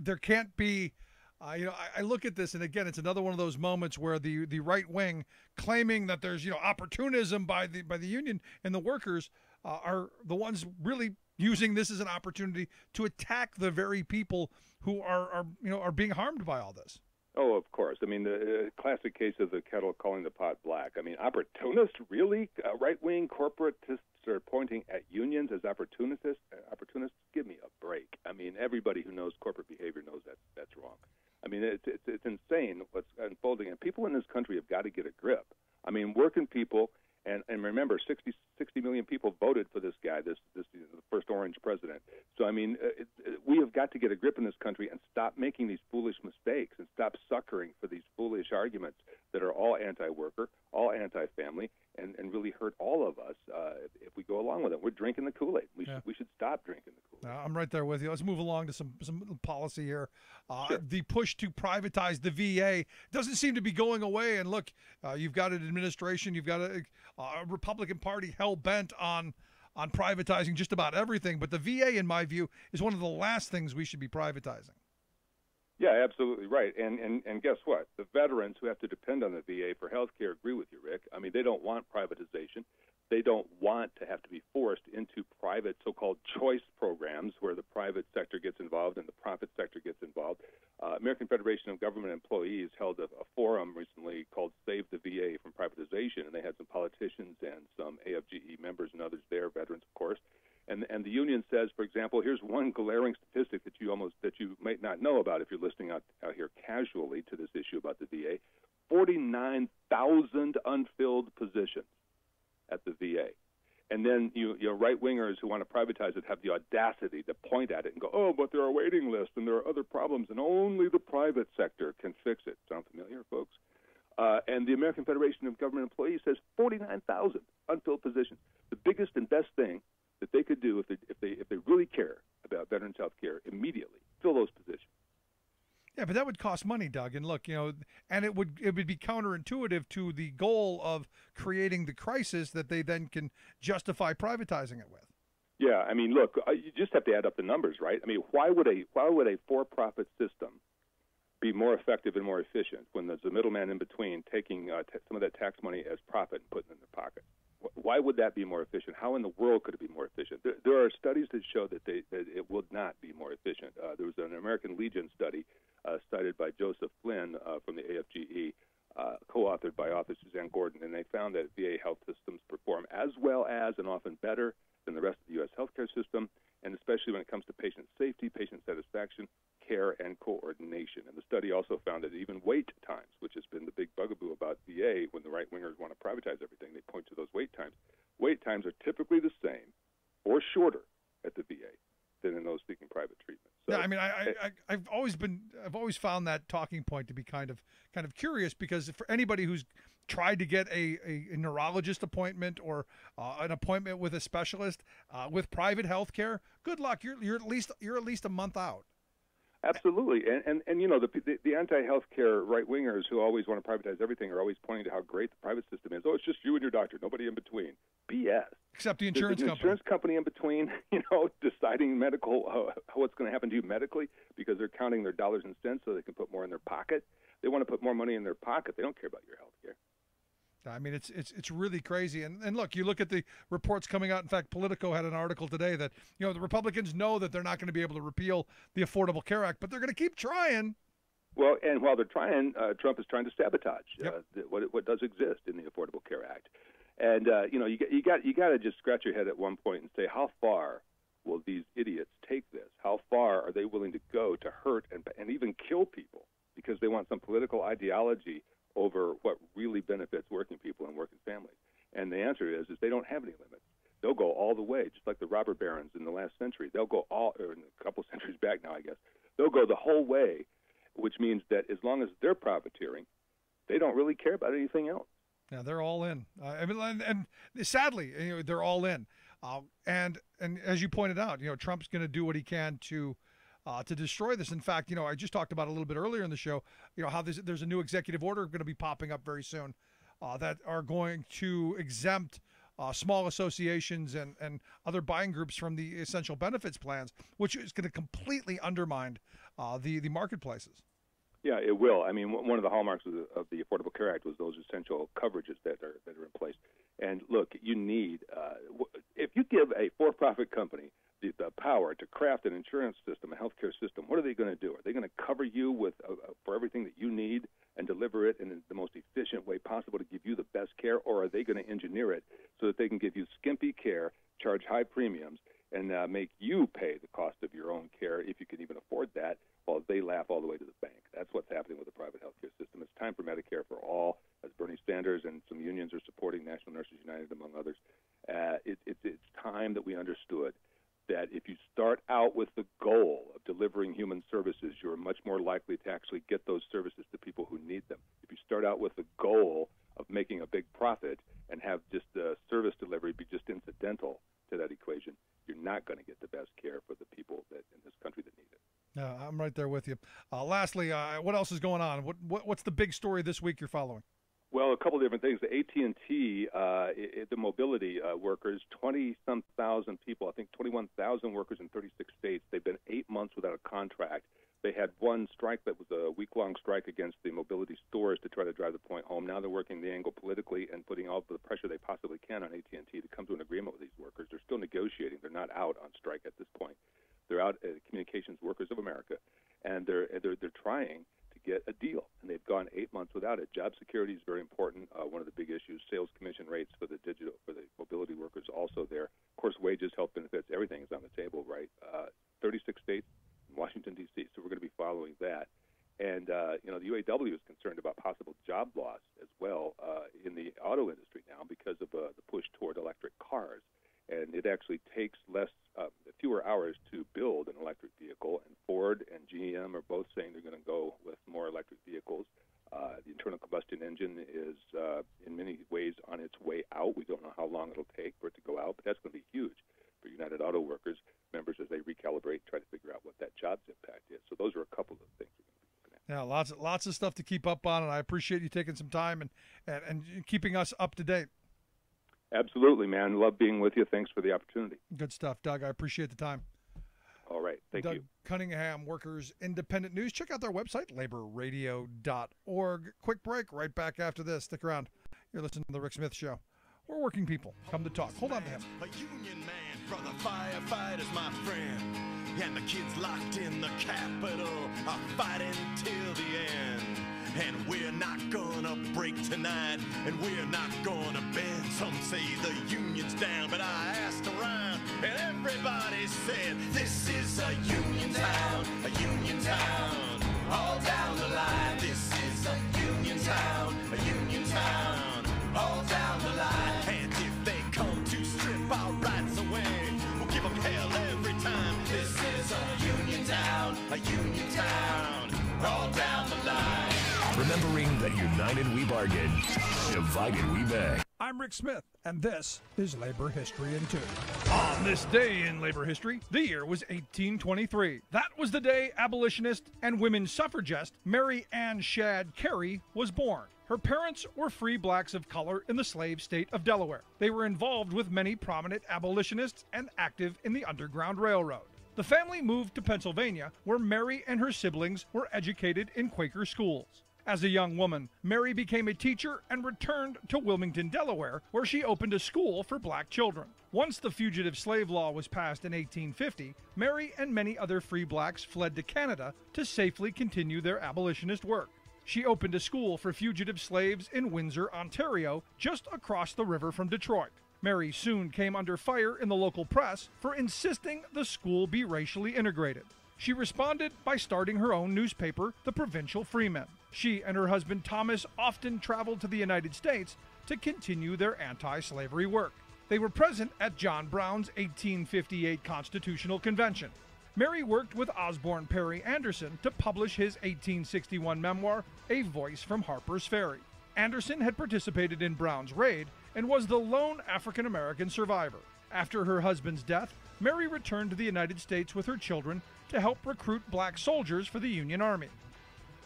there can't be. I look at this, and again, it's another one of those moments where the right wing claiming that there's opportunism by the union and the workers are the ones really using this as an opportunity to attack the very people who are being harmed by all this. Oh, of course. I mean, the classic case of the kettle calling the pot black. I mean, opportunists, really? Right-wing corporatists are pointing at unions as opportunists? Give me a break. I mean, everybody who knows corporate behavior knows that's wrong. I mean, it's insane what's unfolding, and people in this country have got to get a grip. I mean, working people, and remember, 60 million people voted for this guy, the first orange president. So, I mean, we have got to get a grip in this country and stop making these foolish mistakes and stop suckering for these foolish arguments that are all anti-worker, all anti-family, and really hurt all of us if we go along with it. We're drinking the Kool-Aid. We should stop drinking the Kool-Aid. I'm right there with you. Let's move along to some policy here. Sure. The push to privatize the VA doesn't seem to be going away. And look, you've got an administration, you've got a Republican Party hell-bent on privatizing just about everything. But the VA, in my view, is one of the last things we should be privatizing. Yeah, absolutely right. And guess what? The veterans who have to depend on the VA for health care agree with you, Rick. I mean, they don't want privatization. They don't want to have to be forced into private so-called choice programs where the private sector gets involved and the profit sector gets involved. American Federation of Government Employees held a forum recently called Save the VA from Privatization, and they had some politicians and some AFGE members and others there, veterans, of course. And the union says, for example, here's one glaring statistic that you might not know about if you're listening out here casually to this issue about the VA: 49,000 unfilled positions at the VA. And then right-wingers who want to privatize it have the audacity to point at it and go, oh, but there are waiting lists and there are other problems and only the private sector can fix it. Sound familiar, folks? And the American Federation of Government Employees says 49,000 unfilled positions. The biggest and best thing that they could do if they really care about veterans' health care immediately, fill those positions. Yeah, but that would cost money, Doug. And look, and it would be counterintuitive to the goal of creating the crisis that they then can justify privatizing it with. Yeah, I mean, look, you just have to add up the numbers, right? I mean, why would a for-profit system be more effective and more efficient when there's a middleman in between taking some of that tax money as profit and putting it in their pocket? Why would that be more efficient? How in the world could it be more efficient? There are studies that show that it would not be more efficient. There was an American Legion study cited by Joseph Flynn from the AFGE, co-authored by author Suzanne Gordon, and they found that VA health systems perform as well as and often better than the rest of the U.S. healthcare system, and especially when it comes to patient safety, patient satisfaction, care, and coordination. And the study also found that even wait times, which has been the big bugaboo about VA when the right-wingers want to privatize everything, they point to those wait times. Wait times are typically the same or shorter at the VA than in those seeking private treatment. So, yeah, I mean, I've always found that talking point to be kind of curious, because for anybody who's tried to get a neurologist appointment or an appointment with a specialist with private health care, good luck. You're at least a month out. Absolutely, and the anti-healthcare right-wingers who always want to privatize everything are always pointing to how great the private system is. Oh, it's just you and your doctor, nobody in between. BS. Except the insurance company. Insurance company in between, deciding what's going to happen to you medically because they're counting their dollars and cents so they can put more in their pocket. They want to put more money in their pocket. They don't care about your health care. I mean, it's really crazy. And look, you look at the reports coming out. In fact, Politico had an article today that, the Republicans know that they're not going to be able to repeal the Affordable Care Act, but they're going to keep trying. Well, and while they're trying, Trump is trying to sabotage what does exist in the Affordable Care Act. And, you got to just scratch your head at one point and say, how far will these idiots take this? How far are they willing to go to hurt and even kill people because they want some political ideology over what really benefits working people and working families? And the answer is they don't have any limits. They'll go all the way, just like the robber barons in the last century. They'll go or a couple centuries back now, I guess. They'll go the whole way, which means that as long as they're profiteering, they don't really care about anything else. Yeah, they're all in. And sadly, they're all in. And as you pointed out, Trump's going to do what he can to destroy this. In fact, I just talked about a little bit earlier in the show, how there's a new executive order going to be popping up very soon that are going to exempt small associations and other buying groups from the essential benefits plans, which is going to completely undermine the marketplaces. Yeah, it will. I mean, one of the hallmarks of the Affordable Care Act was those essential coverages that are in place. And look, you need if you give a for-profit company the power to craft an insurance system, a healthcare system, what are they going to do? Are they going to cover you with for everything that you need and deliver it in the most efficient way possible to give you the best care, or are they going to engineer it so that they can give you skimpy care, charge high premiums, and make you pay the cost of your own care if you can even afford that, while they laugh all the way to the bank? That's what's happening with the private healthcare system. It's time for Medicare for all, as Bernie Sanders and some unions are supporting, National Nurses United among others. It's time that we understood that if you start out with the goal of delivering human services, you're much more likely to actually get those services to people who need them. If you start out with the goal of making a big profit and have just the service delivery be just incidental to that equation, you're not going to get the best care for the people that in this country that need it. Yeah, I'm right there with you. Lastly, what else is going on? What's the big story this week you're following? Well, a couple of different things. The AT&T, the mobility workers, 20-some thousand people, I think 21,000 workers in 36 states. They've been 8 months without a contract. They had one strike that was a week-long strike against the mobility stores to try to drive the point home. Now they're working the angle politically and putting all the pressure they possibly can on AT&T to come to an agreement with these workers. They're still negotiating. They're not out on strike at this point. They're out at Communications Workers of America, and they're trying to get a deal, and they've gone 8 months without it. Job security is very important. One of the big issues. Sales commission rates for the mobility workers also there. Of course, wages, health benefits, everything is on the table, right? 36 states, and Washington D.C. So we're going to be following that. And the UAW is concerned about possible job loss as well in the auto industry now because of the push toward electric cars. And it actually takes fewer hours to build an electric vehicle, and Ford and GM are both saying they're going to go with more electric vehicles. The internal combustion engine is in many ways on its way out. We don't know how long it'll take for it to go out, but that's going to be huge for United Auto Workers members as they recalibrate, try to figure out what that job's impact is. So those are a couple of things we're going to be looking at. Yeah, lots of stuff to keep up on, and I appreciate you taking some time and keeping us up to date. Absolutely, man. Love being with you. Thanks for the opportunity. Good stuff, Doug. I appreciate the time. All right. Thank you. Doug Cunningham, Workers Independent News. Check out their website, laborradio.org. Quick break. Right back after this. Stick around. You're listening to The Rick Smith Show. We're working people. Come to talk. Hold on to him. A union man, brother firefighters, my friend. And the kids locked in the Capitol are fighting till the end. And we're not gonna break tonight, and we're not gonna bend. Some say the union's down, but I asked around, and everybody said, this is a union town, all down the line. This is a union town, all down the line. And if they come to strip our rights away, we'll give them hell every time. This is a union town, all down the line. Remembering that united we bargain, divided we beg. I'm Rick Smith, and this is Labor History in 2. On this day in labor history, the year was 1823. That was the day abolitionist and women's suffragist Mary Ann Shadd Carey was born. Her parents were free blacks of color in the slave state of Delaware. They were involved with many prominent abolitionists and active in the Underground Railroad. The family moved to Pennsylvania, where Mary and her siblings were educated in Quaker schools. As a young woman, Mary became a teacher and returned to Wilmington, Delaware, where she opened a school for black children. Once the Fugitive Slave Law was passed in 1850, Mary and many other free blacks fled to Canada to safely continue their abolitionist work. She opened a school for fugitive slaves in Windsor, Ontario, just across the river from Detroit. Mary soon came under fire in the local press for insisting the school be racially integrated. She responded by starting her own newspaper, the Provincial Freeman. She and her husband Thomas often traveled to the United States to continue their anti-slavery work. They were present at John Brown's 1858 Constitutional Convention. Mary worked with Osborne Perry Anderson to publish his 1861 memoir, A Voice from Harper's Ferry. Anderson had participated in Brown's raid and was the lone African-American survivor. After her husband's death, Mary returned to the United States with her children to help recruit black soldiers for the Union Army.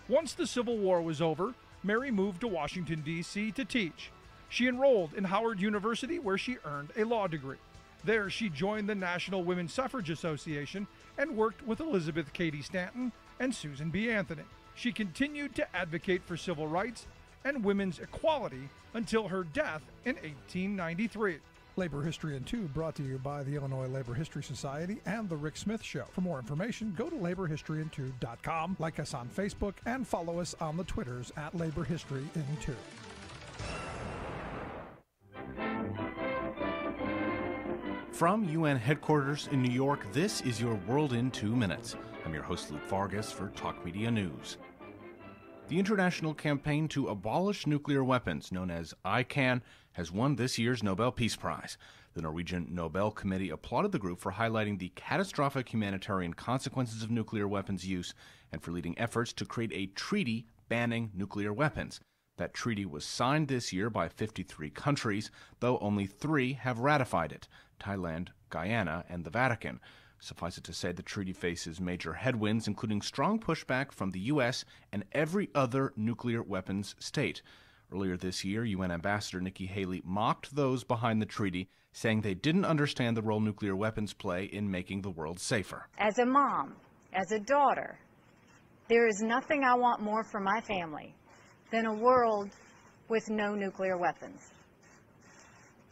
Once the Civil War was over, Mary moved to Washington, D.C. to teach. She enrolled in Howard University, where she earned a law degree. There, she joined the National Women's Suffrage Association and worked with Elizabeth Cady Stanton and Susan B. Anthony. She continued to advocate for civil rights and women's equality until her death in 1893. Labor History in 2 brought to you by the Illinois Labor History Society and The Rick Smith Show. For more information, go to laborhistoryin2.com, like us on Facebook, and follow us on the Twitters at Labor History in 2. From UN headquarters in New York, this is your World in 2 Minutes. I'm your host, Luke Vargas, for Talk Media News. The international campaign to abolish nuclear weapons, known as ICAN, has won this year's Nobel Peace Prize. The Norwegian Nobel Committee applauded the group for highlighting the catastrophic humanitarian consequences of nuclear weapons use and for leading efforts to create a treaty banning nuclear weapons. That treaty was signed this year by 53 countries, though only 3 have ratified it: Thailand, Guyana, and the Vatican. Suffice it to say, the treaty faces major headwinds, including strong pushback from the U.S. and every other nuclear weapons state. Earlier this year, UN Ambassador Nikki Haley mocked those behind the treaty, saying they didn't understand the role nuclear weapons play in making the world safer. As a mom, as a daughter, there is nothing I want more for my family than a world with no nuclear weapons.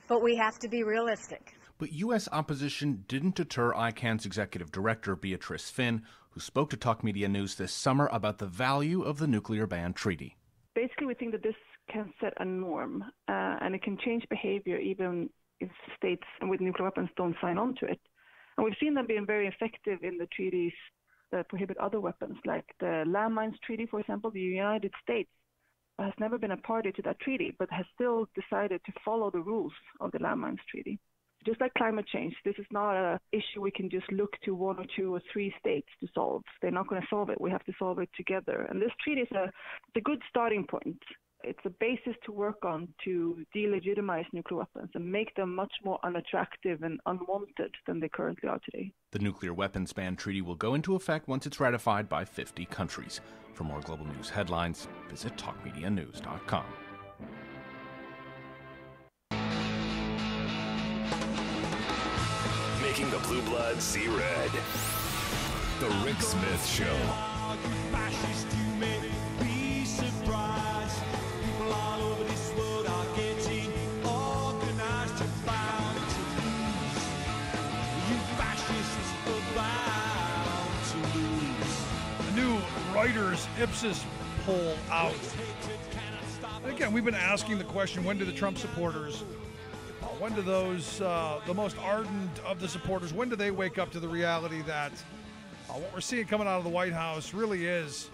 But we have to be realistic. But U.S. opposition didn't deter ICAN's executive director, Beatrice Finn, who spoke to Talk Media News this summer about the value of the nuclear ban treaty. Basically, we think that this can set a norm, and it can change behavior even if states with nuclear weapons don't sign on to it. And we've seen them being very effective in the treaties that prohibit other weapons, like the Landmines Treaty, for example. The United States has never been a party to that treaty, but has still decided to follow the rules of the Landmines Treaty. Just like climate change, this is not an issue we can just look to 1 or 2 or 3 states to solve. They're not going to solve it. We have to solve it together. And this treaty is a good starting point. It's a basis to work on to delegitimize nuclear weapons and make them much more unattractive and unwanted than they currently are today. The nuclear weapons ban treaty will go into effect once it's ratified by 50 countries. For more global news headlines, visit talkmedianews.com. Making the blue blood see red. The Rick Smith Show. A new Reuters Ipsos poll out. And again, we've been asking the question, when do the Trump supporters, when do those, the most ardent of the supporters, when do they wake up to the reality that what we're seeing coming out of the White House really is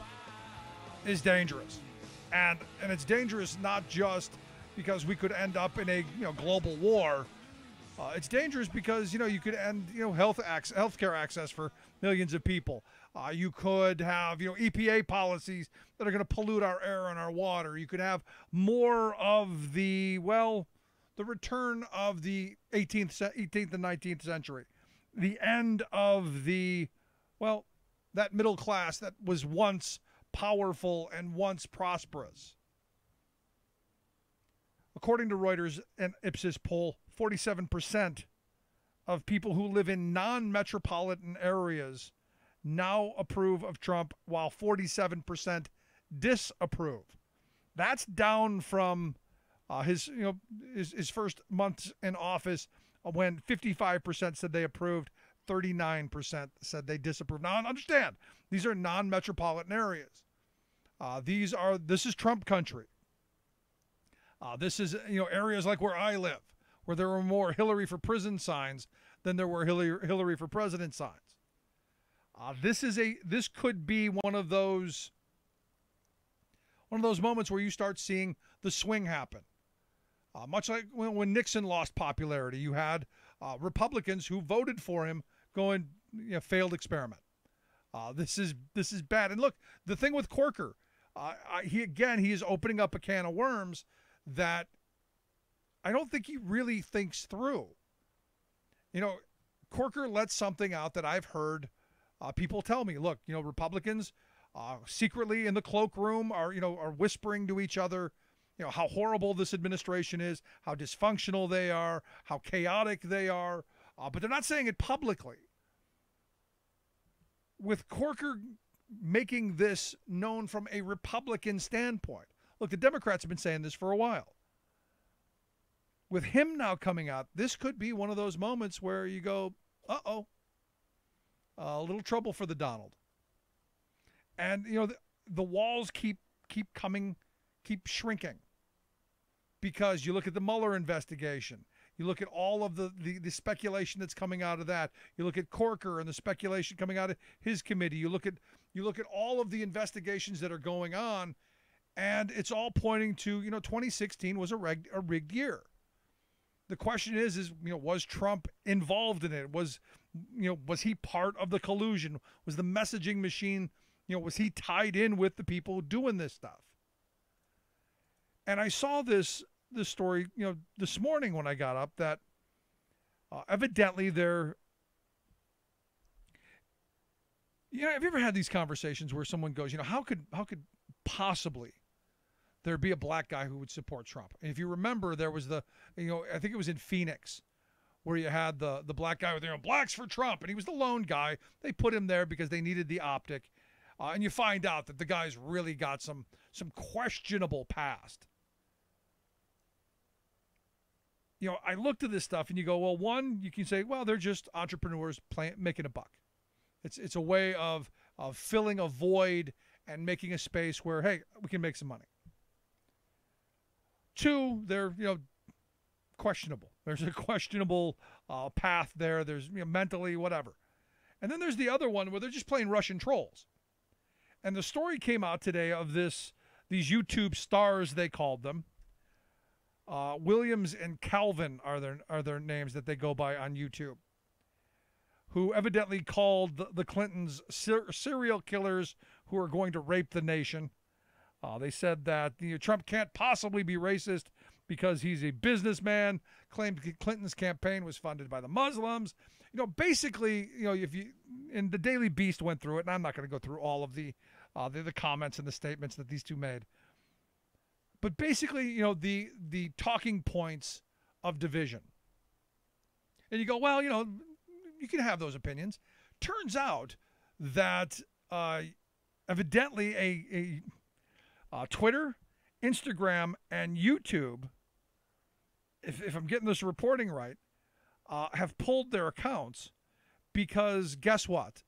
dangerous. And it's dangerous not just because we could end up in a global war. It's dangerous because you could end healthcare access for millions of people. You could have EPA policies that are going to pollute our air and our water. You could have more of the return of the 18th and 19th century, the end of that middle class that was once powerful and once prosperous. According to Reuters and Ipsos poll, 47% of people who live in non-metropolitan areas now approve of Trump, while 47% disapprove. That's down from his first months in office, when 55% said they approved, 39% said they disapproved. Now, understand, these are non-metropolitan areas. This is Trump country. This is areas like where I live, where there were more Hillary for prison signs than there were Hillary for president signs. This could be one of those moments where you start seeing the swing happen. Much like when Nixon lost popularity, you had Republicans who voted for him going, failed experiment. This is bad. And look, the thing with Corker, he is opening up a can of worms that I don't think he really thinks through. Corker lets something out that I've heard people tell me. Look, Republicans secretly in the cloakroom are whispering to each other, how horrible this administration is, how dysfunctional they are, how chaotic they are, but they're not saying it publicly. With Corker making this known from a Republican standpoint. Look, the Democrats have been saying this for a while. With him now coming out, this could be one of those moments where you go, uh-oh, a little trouble for the Donald. And, the walls keep shrinking. Because you look at the Mueller investigation. You look at all of the speculation that's coming out of that. You look at Corker and the speculation coming out of his committee. You look at all of the investigations that are going on, and it's all pointing to 2016 was a rigged year. The question is was Trump involved in it? Was he part of the collusion? Was the messaging machine, was he tied in with the people doing this stuff? And I saw this story, this morning when I got up, that evidently they're, have you ever had these conversations where someone goes, how could possibly there be a black guy who would support Trump? And if you remember, there was I think it was in Phoenix, where you had the black guy with, blacks for Trump, and he was the lone guy. They put him there because they needed the optic. And you find out that the guy's really got some questionable past. I looked at this stuff and you go, well, one, you can say, well, they're just entrepreneurs making a buck. It's a way of filling a void and making a space where, hey, we can make some money. Two, they're, questionable. There's a questionable path there. There's mentally whatever. And then there's the other one where they're just playing Russian trolls. And the story came out today of these YouTube stars, they called them. Williams and Calvin are their names that they go by on YouTube, who evidently called the Clintons serial killers who are going to rape the nation. They said that Trump can't possibly be racist because he's a businessman, claimed Clinton's campaign was funded by the Muslims. Basically, and the Daily Beast went through it, and I'm not going to go through all of the comments and the statements that these two made. But basically, the talking points of division. And you go, well, you can have those opinions. Turns out that evidently a Twitter, Instagram, and YouTube, if I'm getting this reporting right, have pulled their accounts because guess what?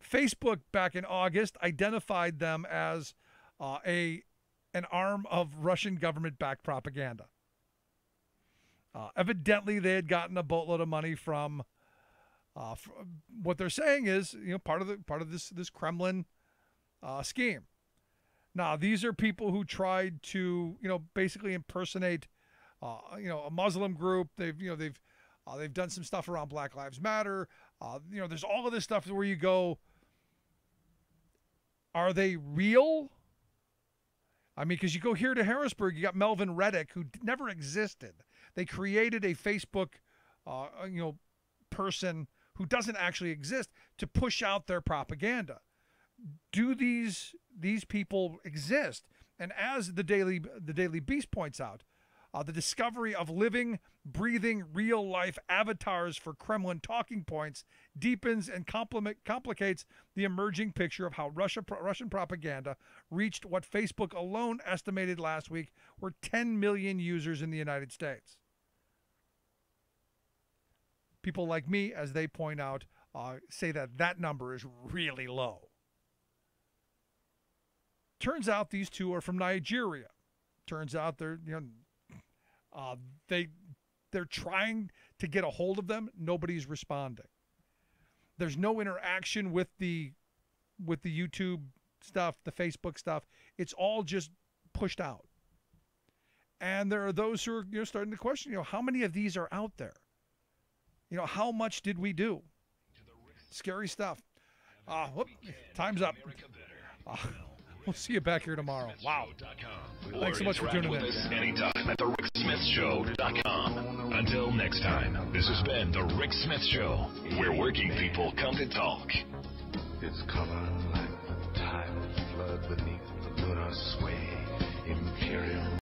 Facebook back in August identified them as an arm of Russian government-backed propaganda. Evidently, they had gotten a boatload of money from what they're saying is, part of this Kremlin scheme. Now, these are people who tried to, basically impersonate, a Muslim group. They've done some stuff around Black Lives Matter. There's all of this stuff where you go, are they real? I mean, because you go here to Harrisburg, you got Melvin Reddick, who never existed. They created a Facebook, person who doesn't actually exist to push out their propaganda. Do these people exist? And as the Daily Beast points out, the discovery of living, breathing, real-life avatars for Kremlin talking points deepens and complicates the emerging picture of how Russian propaganda reached what Facebook alone estimated last week were 10 million users in the United States. People like me, as they point out, say that number is really low. Turns out these two are from Nigeria. Turns out they're, they they're trying to get a hold of them, nobody's responding. There's no interaction with the YouTube stuff, the Facebook stuff. It's all just pushed out. And there are those who are starting to question, how many of these are out there? How much did we do? Scary stuff. Time's up. We'll see you back here tomorrow. Wow. Thanks so much for tuning in. With us anytime at thericksmithshow.com. Until next time, this has been The Rick Smith Show, where working people come to talk. It's color like the tide flood beneath the lunar sway. Imperial